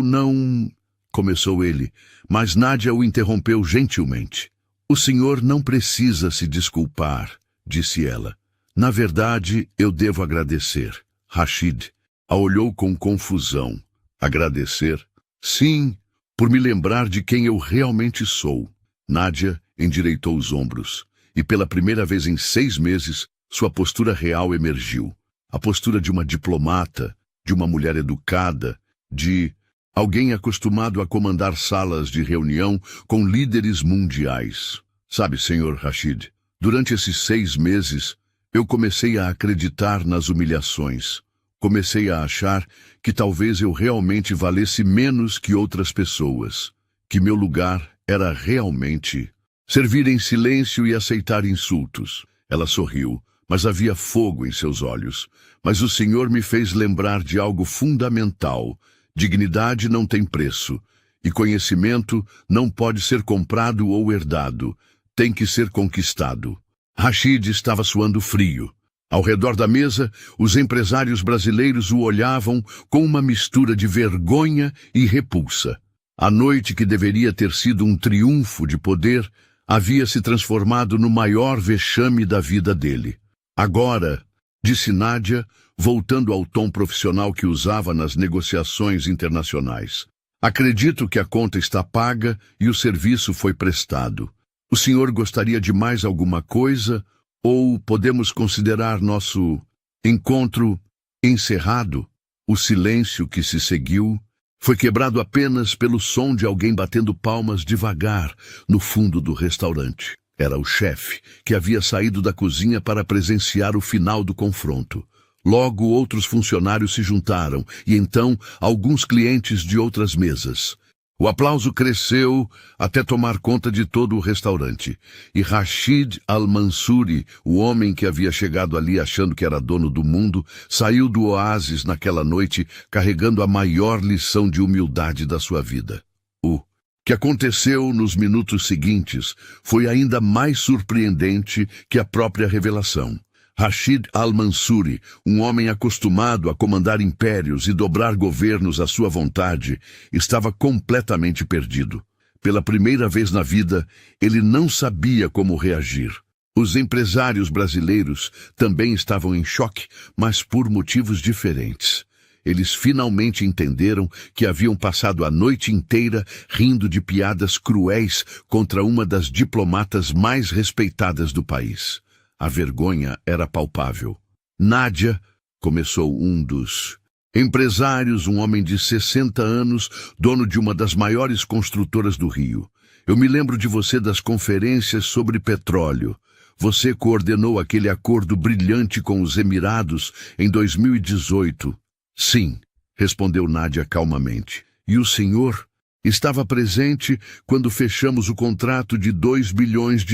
não... começou ele, mas Nádia o interrompeu gentilmente. O senhor não precisa se desculpar, disse ela. Na verdade, eu devo agradecer. Rashid a olhou com confusão. Agradecer? Sim, por me lembrar de quem eu realmente sou. Nádia endireitou os ombros, e pela primeira vez em 6 meses, sua postura real emergiu. A postura de uma diplomata, de uma mulher educada, de alguém acostumado a comandar salas de reunião com líderes mundiais. Sabe, senhor Rashid, durante esses 6 meses, eu comecei a acreditar nas humilhações. Comecei a achar que talvez eu realmente valesse menos que outras pessoas, que meu lugar era realmente servir em silêncio e aceitar insultos. Ela sorriu, mas havia fogo em seus olhos. Mas o Senhor me fez lembrar de algo fundamental. Dignidade não tem preço, e conhecimento não pode ser comprado ou herdado. Tem que ser conquistado. Rashid estava suando frio. Ao redor da mesa, os empresários brasileiros o olhavam com uma mistura de vergonha e repulsa. A noite que deveria ter sido um triunfo de poder havia se transformado no maior vexame da vida dele. Agora, disse Nádia, voltando ao tom profissional que usava nas negociações internacionais. Acredito que a conta está paga e o serviço foi prestado. O senhor gostaria de mais alguma coisa ou podemos considerar nosso encontro encerrado? O silêncio que se seguiu foi quebrado apenas pelo som de alguém batendo palmas devagar no fundo do restaurante. Era o chefe, que havia saído da cozinha para presenciar o final do confronto. Logo outros funcionários se juntaram, e então alguns clientes de outras mesas. O aplauso cresceu até tomar conta de todo o restaurante. E Rashid Al-Mansuri, o homem que havia chegado ali achando que era dono do mundo, saiu do oásis naquela noite carregando a maior lição de humildade da sua vida. O que aconteceu nos minutos seguintes foi ainda mais surpreendente que a própria revelação. Rashid Al-Mansuri, um homem acostumado a comandar impérios e dobrar governos à sua vontade, estava completamente perdido. Pela primeira vez na vida, ele não sabia como reagir. Os empresários brasileiros também estavam em choque, mas por motivos diferentes. Eles finalmente entenderam que haviam passado a noite inteira rindo de piadas cruéis contra uma das diplomatas mais respeitadas do país. A vergonha era palpável. Nádia, começou um dos empresários, um homem de 60 anos, dono de uma das maiores construtoras do Rio. Eu me lembro de você das conferências sobre petróleo. Você coordenou aquele acordo brilhante com os Emirados em 2018. Sim, respondeu Nádia calmamente. E o senhor estava presente quando fechamos o contrato de $2 bilhões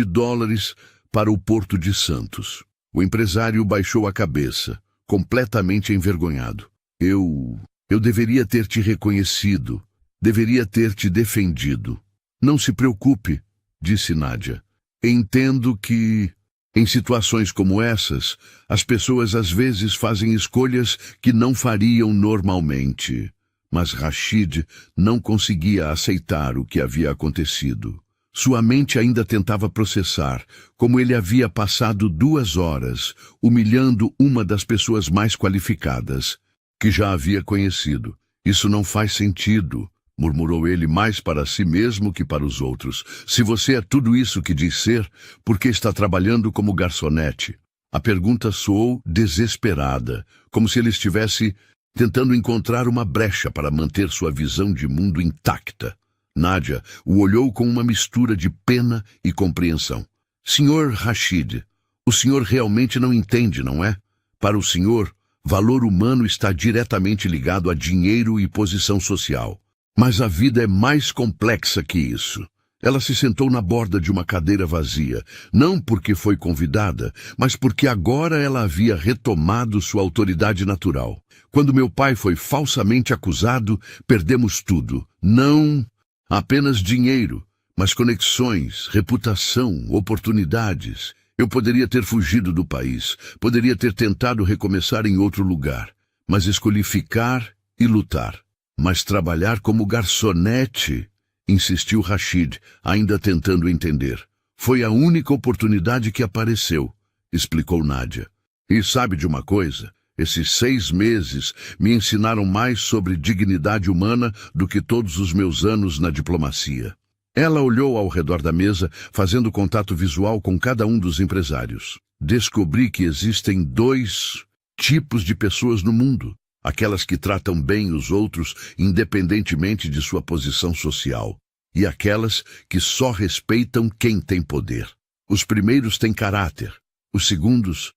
para o Porto de Santos. O empresário baixou a cabeça, completamente envergonhado. Eu deveria ter te reconhecido, deveria ter te defendido. Não se preocupe, disse Nádia. Entendo que, em situações como essas, as pessoas às vezes fazem escolhas que não fariam normalmente. Mas Rashid não conseguia aceitar o que havia acontecido. Sua mente ainda tentava processar como ele havia passado 2 horas humilhando uma das pessoas mais qualificadas que já havia conhecido. Isso não faz sentido, murmurou ele mais para si mesmo que para os outros. Se você é tudo isso que diz ser, por que está trabalhando como garçonete? A pergunta soou desesperada, como se ele estivesse tentando encontrar uma brecha para manter sua visão de mundo intacta. Nádia o olhou com uma mistura de pena e compreensão. Senhor Rashid, o senhor realmente não entende, não é? Para o senhor, valor humano está diretamente ligado a dinheiro e posição social. Mas a vida é mais complexa que isso. Ela se sentou na borda de uma cadeira vazia, não porque foi convidada, mas porque agora ela havia retomado sua autoridade natural. Quando meu pai foi falsamente acusado, perdemos tudo. Não apenas dinheiro, mas conexões, reputação, oportunidades. Eu poderia ter fugido do país, poderia ter tentado recomeçar em outro lugar, mas escolhi ficar e lutar. Mas trabalhar como garçonete, insistiu Rashid, ainda tentando entender. Foi a única oportunidade que apareceu, explicou Nádia. E sabe de uma coisa? Esses 6 meses me ensinaram mais sobre dignidade humana do que todos os meus anos na diplomacia. Ela olhou ao redor da mesa, fazendo contato visual com cada um dos empresários. Descobri que existem 2 tipos de pessoas no mundo. Aquelas que tratam bem os outros independentemente de sua posição social, e aquelas que só respeitam quem tem poder. Os primeiros têm caráter, os segundos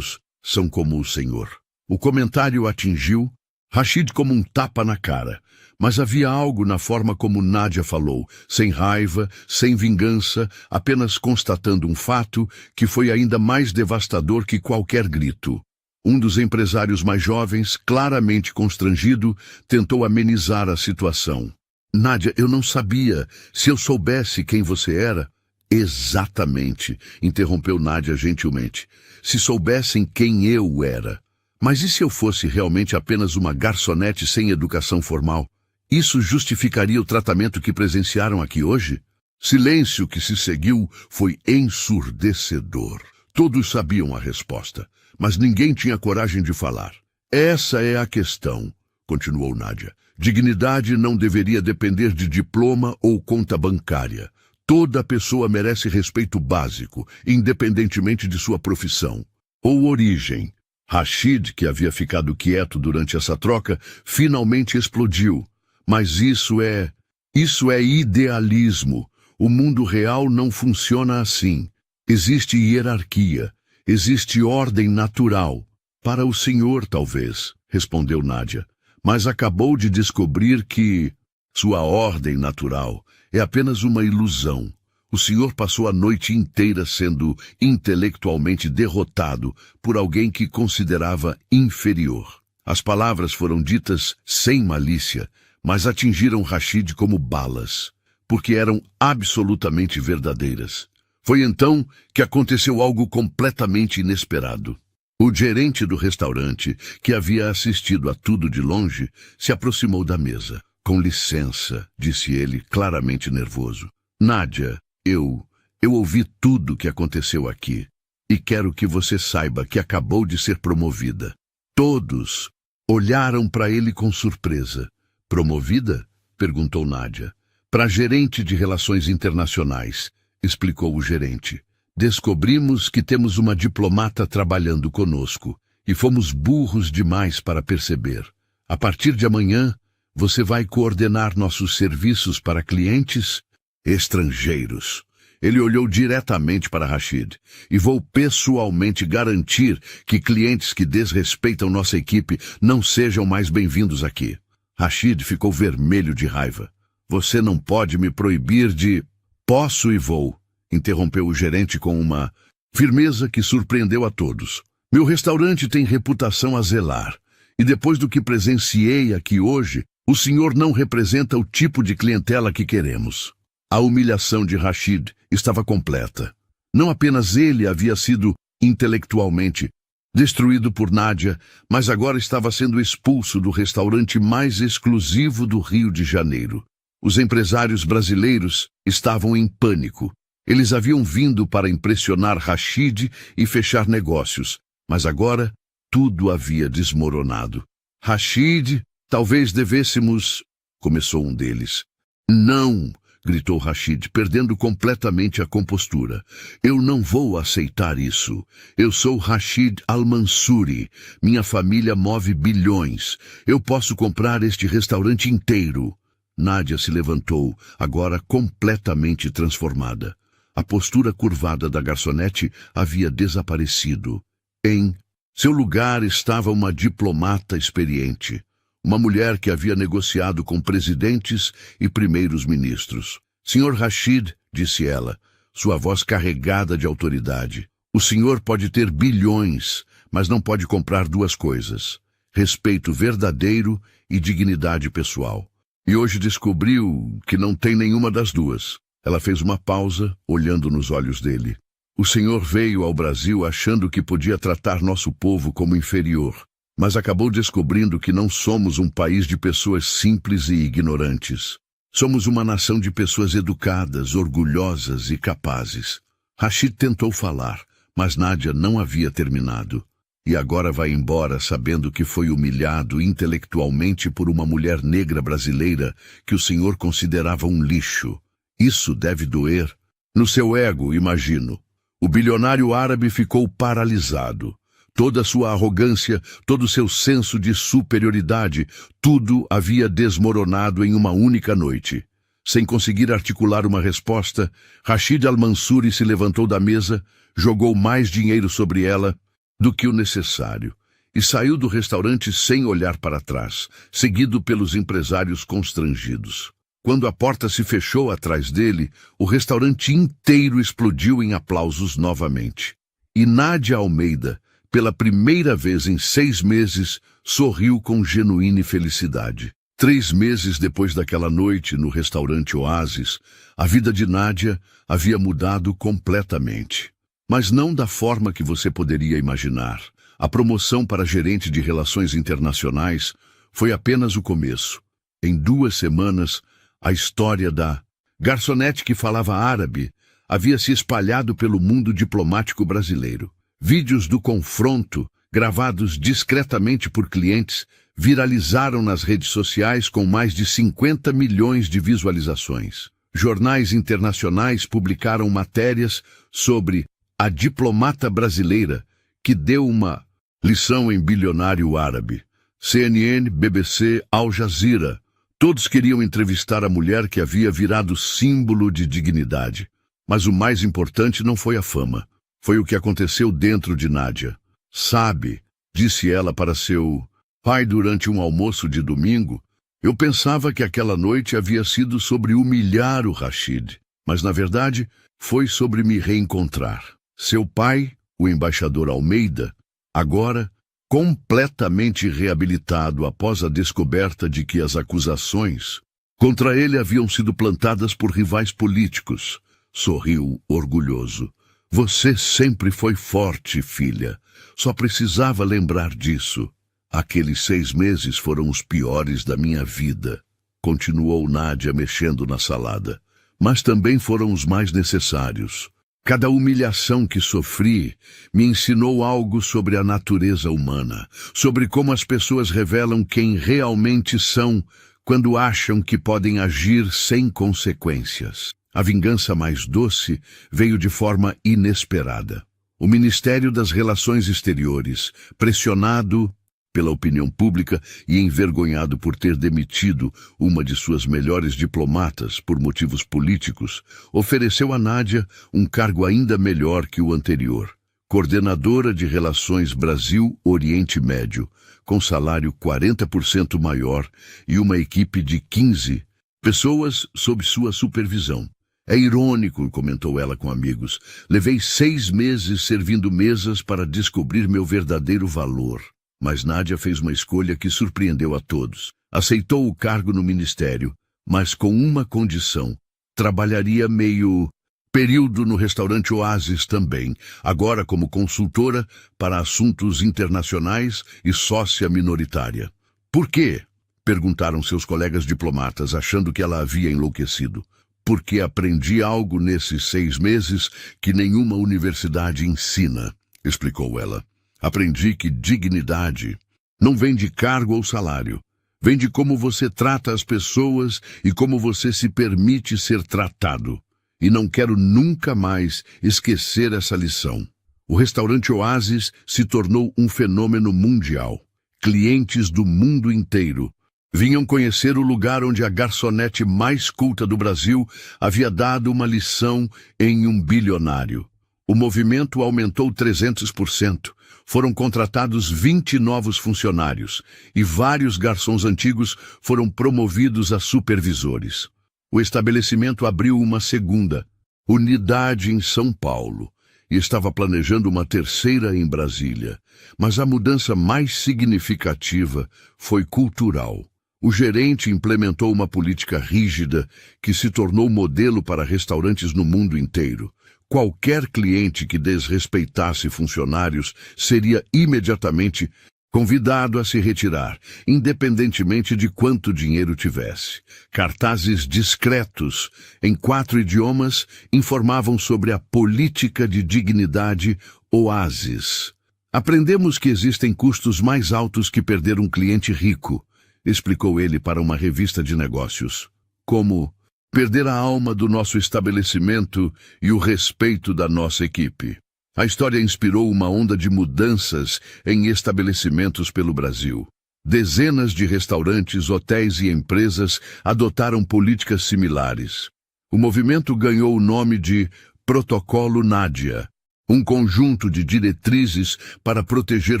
são como o Senhor. O comentário atingiu Rashid como um tapa na cara, mas havia algo na forma como Nádia falou, sem raiva, sem vingança, apenas constatando um fato que foi ainda mais devastador que qualquer grito. Um dos empresários mais jovens, claramente constrangido, tentou amenizar a situação. Nádia, eu não sabia. Se eu soubesse quem você era... Exatamente, interrompeu Nádia gentilmente. Se soubessem quem eu era. Mas e se eu fosse realmente apenas uma garçonete sem educação formal? Isso justificaria o tratamento que presenciaram aqui hoje? Silêncio que se seguiu foi ensurdecedor. Todos sabiam a resposta, mas ninguém tinha coragem de falar. Essa é a questão, continuou Nádia. Dignidade não deveria depender de diploma ou conta bancária. Toda pessoa merece respeito básico, independentemente de sua profissão ou origem. Rashid, que havia ficado quieto durante essa troca, finalmente explodiu. Mas isso é idealismo. O mundo real não funciona assim. Existe hierarquia, existe ordem natural. Para o senhor, talvez, respondeu Nádia. Mas acabou de descobrir que sua ordem natural é apenas uma ilusão. O senhor passou a noite inteira sendo intelectualmente derrotado por alguém que considerava inferior. As palavras foram ditas sem malícia, mas atingiram Rashid como balas, porque eram absolutamente verdadeiras. Foi então que aconteceu algo completamente inesperado. O gerente do restaurante, que havia assistido a tudo de longe, se aproximou da mesa. Com licença, disse ele, claramente nervoso. Nádia, eu ouvi tudo o que aconteceu aqui e quero que você saiba que acabou de ser promovida. Todos olharam para ele com surpresa. Promovida? Perguntou Nádia. Para gerente de relações internacionais, explicou o gerente. Descobrimos que temos uma diplomata trabalhando conosco e fomos burros demais para perceber. A partir de amanhã, você vai coordenar nossos serviços para clientes estrangeiros. Ele olhou diretamente para Rashid. E vou pessoalmente garantir que clientes que desrespeitam nossa equipe não sejam mais bem-vindos aqui. Rashid ficou vermelho de raiva. Você não pode me proibir de... Posso e vou, interrompeu o gerente com uma firmeza que surpreendeu a todos. Meu restaurante tem reputação a zelar. E depois do que presenciei aqui hoje, o senhor não representa o tipo de clientela que queremos. A humilhação de Rashid estava completa. Não apenas ele havia sido intelectualmente destruído por Nádia, mas agora estava sendo expulso do restaurante mais exclusivo do Rio de Janeiro. Os empresários brasileiros estavam em pânico. Eles haviam vindo para impressionar Rashid e fechar negócios, mas agora tudo havia desmoronado. Rashid, talvez devêssemos... Começou um deles. Não! Gritou Rashid, perdendo completamente a compostura. Eu não vou aceitar isso. Eu sou Rashid Al-Mansuri. Minha família move bilhões. Eu posso comprar este restaurante inteiro. Nádia se levantou, agora completamente transformada. A postura curvada da garçonete havia desaparecido. Em seu lugar estava uma diplomata experiente. Uma mulher que havia negociado com presidentes e primeiros ministros. Senhor Rashid, disse ela, sua voz carregada de autoridade, o senhor pode ter bilhões, mas não pode comprar duas coisas: respeito verdadeiro e dignidade pessoal. E hoje descobriu que não tem nenhuma das duas. Ela fez uma pausa, olhando nos olhos dele. O senhor veio ao Brasil achando que podia tratar nosso povo como inferior, mas acabou descobrindo que não somos um país de pessoas simples e ignorantes. Somos uma nação de pessoas educadas, orgulhosas e capazes. Rashid tentou falar, mas Nádia não havia terminado. E agora vai embora sabendo que foi humilhado intelectualmente por uma mulher negra brasileira que o senhor considerava um lixo. Isso deve doer. No seu ego, imagino. O bilionário árabe ficou paralisado. Toda a sua arrogância, todo o seu senso de superioridade, tudo havia desmoronado em uma única noite. Sem conseguir articular uma resposta, Rashid Al-Mansuri se levantou da mesa, jogou mais dinheiro sobre ela do que o necessário e saiu do restaurante sem olhar para trás, seguido pelos empresários constrangidos. Quando a porta se fechou atrás dele, o restaurante inteiro explodiu em aplausos novamente. E Nádia Almeida, pela primeira vez em 6 meses, sorriu com genuína felicidade. 3 meses depois daquela noite no restaurante Oasis, a vida de Nádia havia mudado completamente. Mas não da forma que você poderia imaginar. A promoção para gerente de relações internacionais foi apenas o começo. Em 2 semanas, a história da garçonete que falava árabe havia se espalhado pelo mundo diplomático brasileiro. Vídeos do confronto, gravados discretamente por clientes, viralizaram nas redes sociais com mais de 50 milhões de visualizações. Jornais internacionais publicaram matérias sobre a diplomata brasileira que deu uma lição em bilionário árabe. CNN, BBC, Al Jazeera. Todos queriam entrevistar a mulher que havia virado símbolo de dignidade. Mas o mais importante não foi a fama. Foi o que aconteceu dentro de Nádia. Sabe, disse ela para seu pai durante um almoço de domingo, eu pensava que aquela noite havia sido sobre humilhar o Rashid, mas na verdade foi sobre me reencontrar. Seu pai, o embaixador Almeida, agora completamente reabilitado após a descoberta de que as acusações contra ele haviam sido plantadas por rivais políticos, sorriu orgulhoso. Você sempre foi forte, filha. Só precisava lembrar disso. Aqueles 6 meses foram os piores da minha vida, continuou Nádia mexendo na salada. Mas também foram os mais necessários. Cada humilhação que sofri me ensinou algo sobre a natureza humana, sobre como as pessoas revelam quem realmente são quando acham que podem agir sem consequências. A vingança mais doce veio de forma inesperada. O Ministério das Relações Exteriores, pressionado pela opinião pública e envergonhado por ter demitido uma de suas melhores diplomatas por motivos políticos, ofereceu a Nádia um cargo ainda melhor que o anterior, coordenadora de Relações Brasil-Oriente Médio, com salário 40% maior e uma equipe de 15 pessoas sob sua supervisão. É irônico, comentou ela com amigos. Levei 6 meses servindo mesas para descobrir meu verdadeiro valor. Mas Nádia fez uma escolha que surpreendeu a todos. Aceitou o cargo no ministério, mas com uma condição. Trabalharia meio período no restaurante Oasis também, agora como consultora para assuntos internacionais e sócia minoritária. Por quê? Perguntaram seus colegas diplomatas, achando que ela havia enlouquecido. Porque aprendi algo nesses 6 meses que nenhuma universidade ensina, explicou ela. Aprendi que dignidade não vem de cargo ou salário, vem de como você trata as pessoas e como você se permite ser tratado. E não quero nunca mais esquecer essa lição. O restaurante Oasis se tornou um fenômeno mundial. Clientes do mundo inteiro vinham conhecer o lugar onde a garçonete mais culta do Brasil havia dado uma lição em um bilionário. O movimento aumentou 300%. Foram contratados 20 novos funcionários e vários garçons antigos foram promovidos a supervisores. O estabelecimento abriu uma segunda unidade em São Paulo e estava planejando uma terceira em Brasília. Mas a mudança mais significativa foi cultural. O gerente implementou uma política rígida que se tornou modelo para restaurantes no mundo inteiro. Qualquer cliente que desrespeitasse funcionários seria imediatamente convidado a se retirar, independentemente de quanto dinheiro tivesse. Cartazes discretos, em 4 idiomas, informavam sobre a política de dignidade Oasis. Aprendemos que existem custos mais altos que perder um cliente rico, explicou ele para uma revista de negócios, como perder a alma do nosso estabelecimento e o respeito da nossa equipe. A história inspirou uma onda de mudanças em estabelecimentos pelo Brasil. Dezenas de restaurantes, hotéis e empresas adotaram políticas similares. O movimento ganhou o nome de Protocolo Nádia, um conjunto de diretrizes para proteger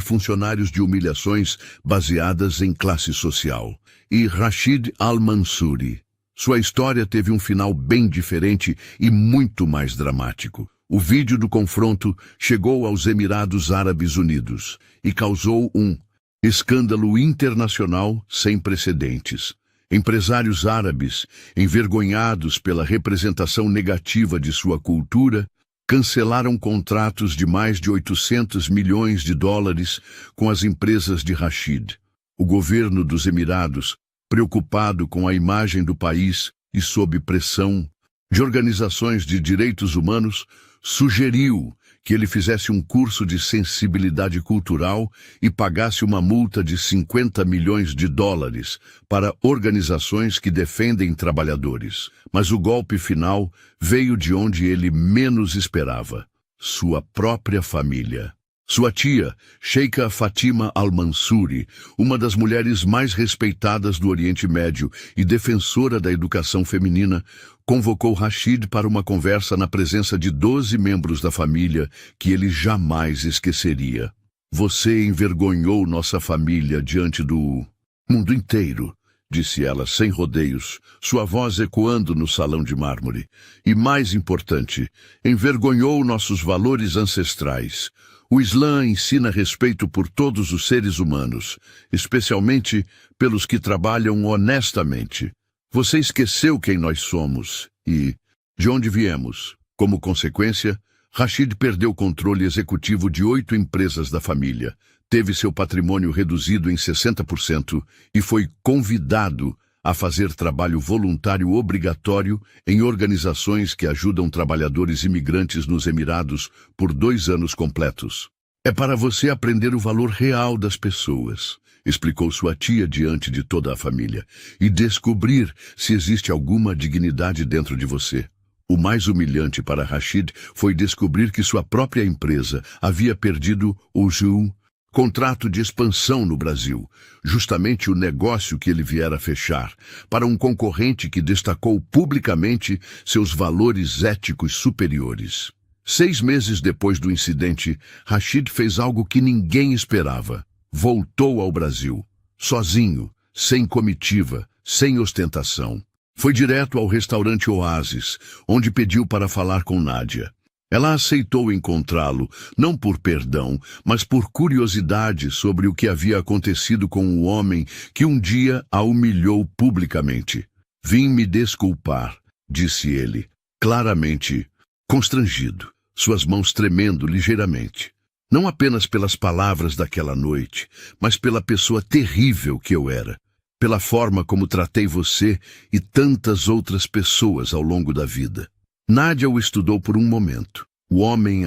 funcionários de humilhações baseadas em classe social. E Rashid Al-Mansuri. Sua história teve um final bem diferente e muito mais dramático. O vídeo do confronto chegou aos Emirados Árabes Unidos e causou um escândalo internacional sem precedentes. Empresários árabes, envergonhados pela representação negativa de sua cultura, cancelaram contratos de mais de 800 milhões de dólares com as empresas de Rashid. O governo dos Emirados, preocupado com a imagem do país e sob pressão de organizações de direitos humanos, sugeriu que ele fizesse um curso de sensibilidade cultural e pagasse uma multa de 50 milhões de dólares para organizações que defendem trabalhadores. Mas o golpe final veio de onde ele menos esperava: sua própria família. Sua tia, Sheikha Fatima Al-Mansuri, uma das mulheres mais respeitadas do Oriente Médio e defensora da educação feminina, convocou Rashid para uma conversa na presença de 12 membros da família que ele jamais esqueceria. Você envergonhou nossa família diante do mundo inteiro, disse ela sem rodeios, sua voz ecoando no salão de mármore. E mais importante, envergonhou nossos valores ancestrais. O Islã ensina respeito por todos os seres humanos, especialmente pelos que trabalham honestamente. Você esqueceu quem nós somos e de onde viemos. Como consequência, Rashid perdeu o controle executivo de 8 empresas da família, teve seu patrimônio reduzido em 60% e foi convidado a fazer trabalho voluntário obrigatório em organizações que ajudam trabalhadores imigrantes nos Emirados por 2 anos completos. É para você aprender o valor real das pessoas, explicou sua tia diante de toda a família, e descobrir se existe alguma dignidade dentro de você. O mais humilhante para Rashid foi descobrir que sua própria empresa havia perdido o contrato de expansão no Brasil, justamente o negócio que ele viera fechar, para um concorrente que destacou publicamente seus valores éticos superiores. 6 meses depois do incidente, Rashid fez algo que ninguém esperava. Voltou ao Brasil, sozinho, sem comitiva, sem ostentação. Foi direto ao restaurante Oasis, onde pediu para falar com Nádia. Ela aceitou encontrá-lo, não por perdão, mas por curiosidade sobre o que havia acontecido com o homem que um dia a humilhou publicamente. Vim me desculpar, disse ele, claramente constrangido, suas mãos tremendo ligeiramente. Não apenas pelas palavras daquela noite, mas pela pessoa terrível que eu era, pela forma como tratei você e tantas outras pessoas ao longo da vida. Nádia o estudou por um momento. O homem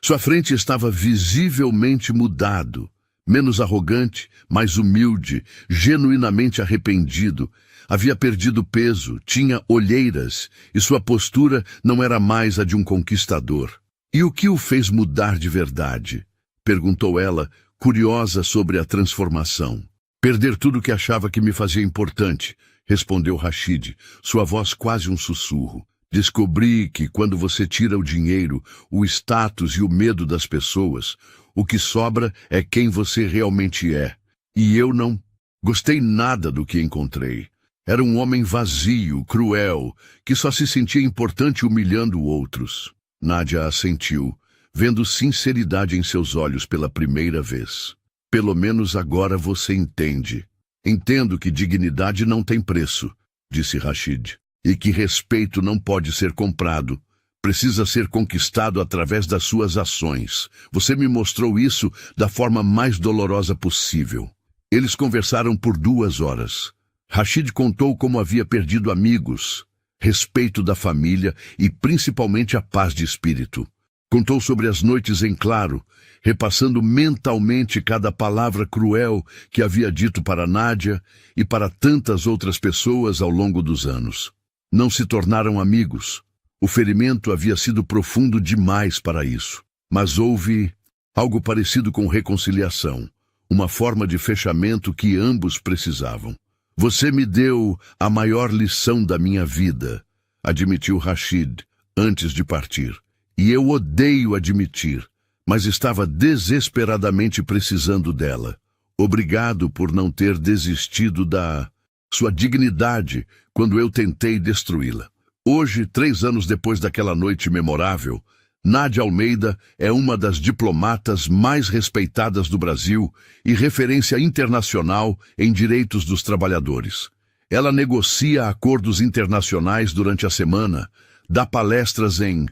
Sua frente estava visivelmente mudado, menos arrogante, mais humilde, genuinamente arrependido. Havia perdido peso, tinha olheiras, e sua postura não era mais a de um conquistador. E o que o fez mudar de verdade? Perguntou ela, curiosa sobre a transformação. Perder tudo que achava que me fazia importante, respondeu Rashid, sua voz quase um sussurro. Descobri que quando você tira o dinheiro, o status e o medo das pessoas, o que sobra é quem você realmente é. E eu não gostei nada do que encontrei. Era um homem vazio, cruel, que só se sentia importante humilhando outros. Nádia assentiu, vendo sinceridade em seus olhos pela primeira vez. Pelo menos agora você entende. Entendo que dignidade não tem preço, disse Rashid, e que respeito não pode ser comprado. Precisa ser conquistado através das suas ações. Você me mostrou isso da forma mais dolorosa possível. Eles conversaram por 2 horas. Rashid contou como havia perdido amigos, respeito da família e principalmente a paz de espírito. Contou sobre as noites em claro, repassando mentalmente cada palavra cruel que havia dito para Nádia e para tantas outras pessoas ao longo dos anos. Não se tornaram amigos. O ferimento havia sido profundo demais para isso. Mas houve algo parecido com reconciliação, uma forma de fechamento que ambos precisavam. Você me deu a maior lição da minha vida, admitiu Rashid antes de partir. E eu odeio admitir, mas estava desesperadamente precisando dela. Obrigado por não ter desistido da sua dignidade quando eu tentei destruí-la. Hoje, 3 anos depois daquela noite memorável, Nádia Almeida é uma das diplomatas mais respeitadas do Brasil e referência internacional em direitos dos trabalhadores. Ela negocia acordos internacionais durante a semana, dá palestras em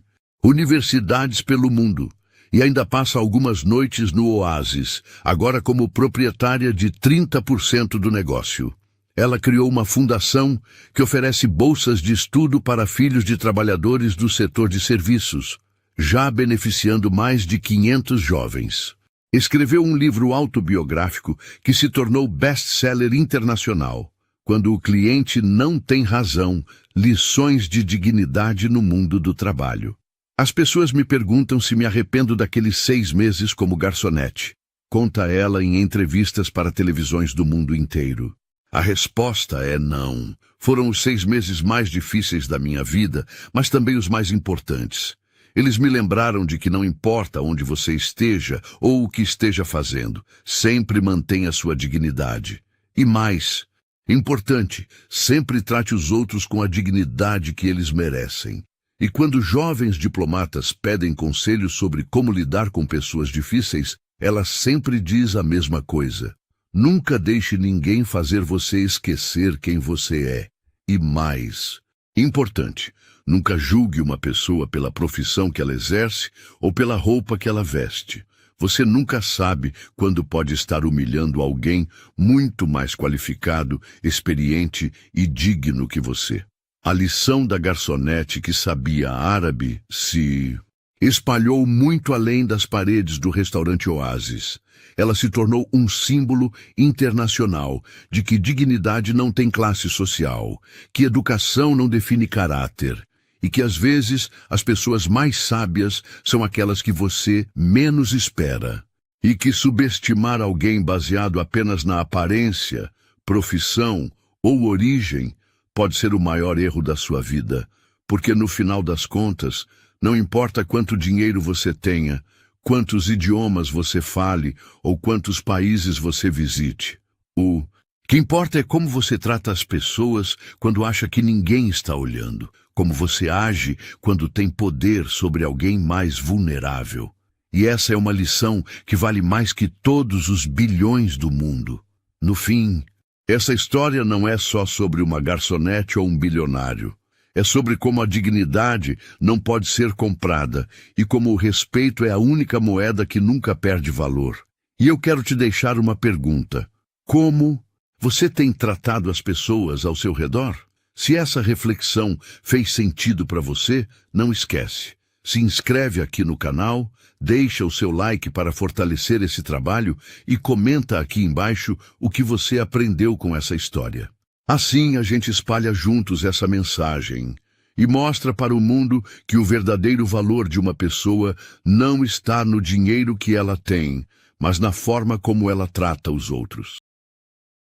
universidades pelo mundo e ainda passa algumas noites no Oásis, agora como proprietária de 30% do negócio. Ela criou uma fundação que oferece bolsas de estudo para filhos de trabalhadores do setor de serviços, já beneficiando mais de 500 jovens. Escreveu um livro autobiográfico que se tornou best-seller internacional, Quando o Cliente Não Tem Razão, Lições de Dignidade no Mundo do Trabalho. As pessoas me perguntam se me arrependo daqueles 6 meses como garçonete. Conta ela em entrevistas para televisões do mundo inteiro. A resposta é não. Foram os 6 meses mais difíceis da minha vida, mas também os mais importantes. Eles me lembraram de que não importa onde você esteja ou o que esteja fazendo, sempre mantenha sua dignidade. E mais, importante, sempre trate os outros com a dignidade que eles merecem. E quando jovens diplomatas pedem conselhos sobre como lidar com pessoas difíceis, ela sempre diz a mesma coisa. Nunca deixe ninguém fazer você esquecer quem você é. E mais, importante, nunca julgue uma pessoa pela profissão que ela exerce ou pela roupa que ela veste. Você nunca sabe quando pode estar humilhando alguém muito mais qualificado, experiente e digno que você. A lição da garçonete que sabia árabe se espalhou muito além das paredes do restaurante Oásis. Ela se tornou um símbolo internacional de que dignidade não tem classe social, que educação não define caráter, e que às vezes as pessoas mais sábias são aquelas que você menos espera, e que subestimar alguém baseado apenas na aparência, profissão ou origem pode ser o maior erro da sua vida, porque no final das contas, não importa quanto dinheiro você tenha, quantos idiomas você fale ou quantos países você visite. O que importa é como você trata as pessoas quando acha que ninguém está olhando, como você age quando tem poder sobre alguém mais vulnerável. E essa é uma lição que vale mais que todos os bilhões do mundo. No fim, essa história não é só sobre uma garçonete ou um bilionário. É sobre como a dignidade não pode ser comprada e como o respeito é a única moeda que nunca perde valor. E eu quero te deixar uma pergunta. Como você tem tratado as pessoas ao seu redor? Se essa reflexão fez sentido para você, não esquece. Se inscreve aqui no canal, deixa o seu like para fortalecer esse trabalho e comenta aqui embaixo o que você aprendeu com essa história. Assim a gente espalha juntos essa mensagem e mostra para o mundo que o verdadeiro valor de uma pessoa não está no dinheiro que ela tem, mas na forma como ela trata os outros.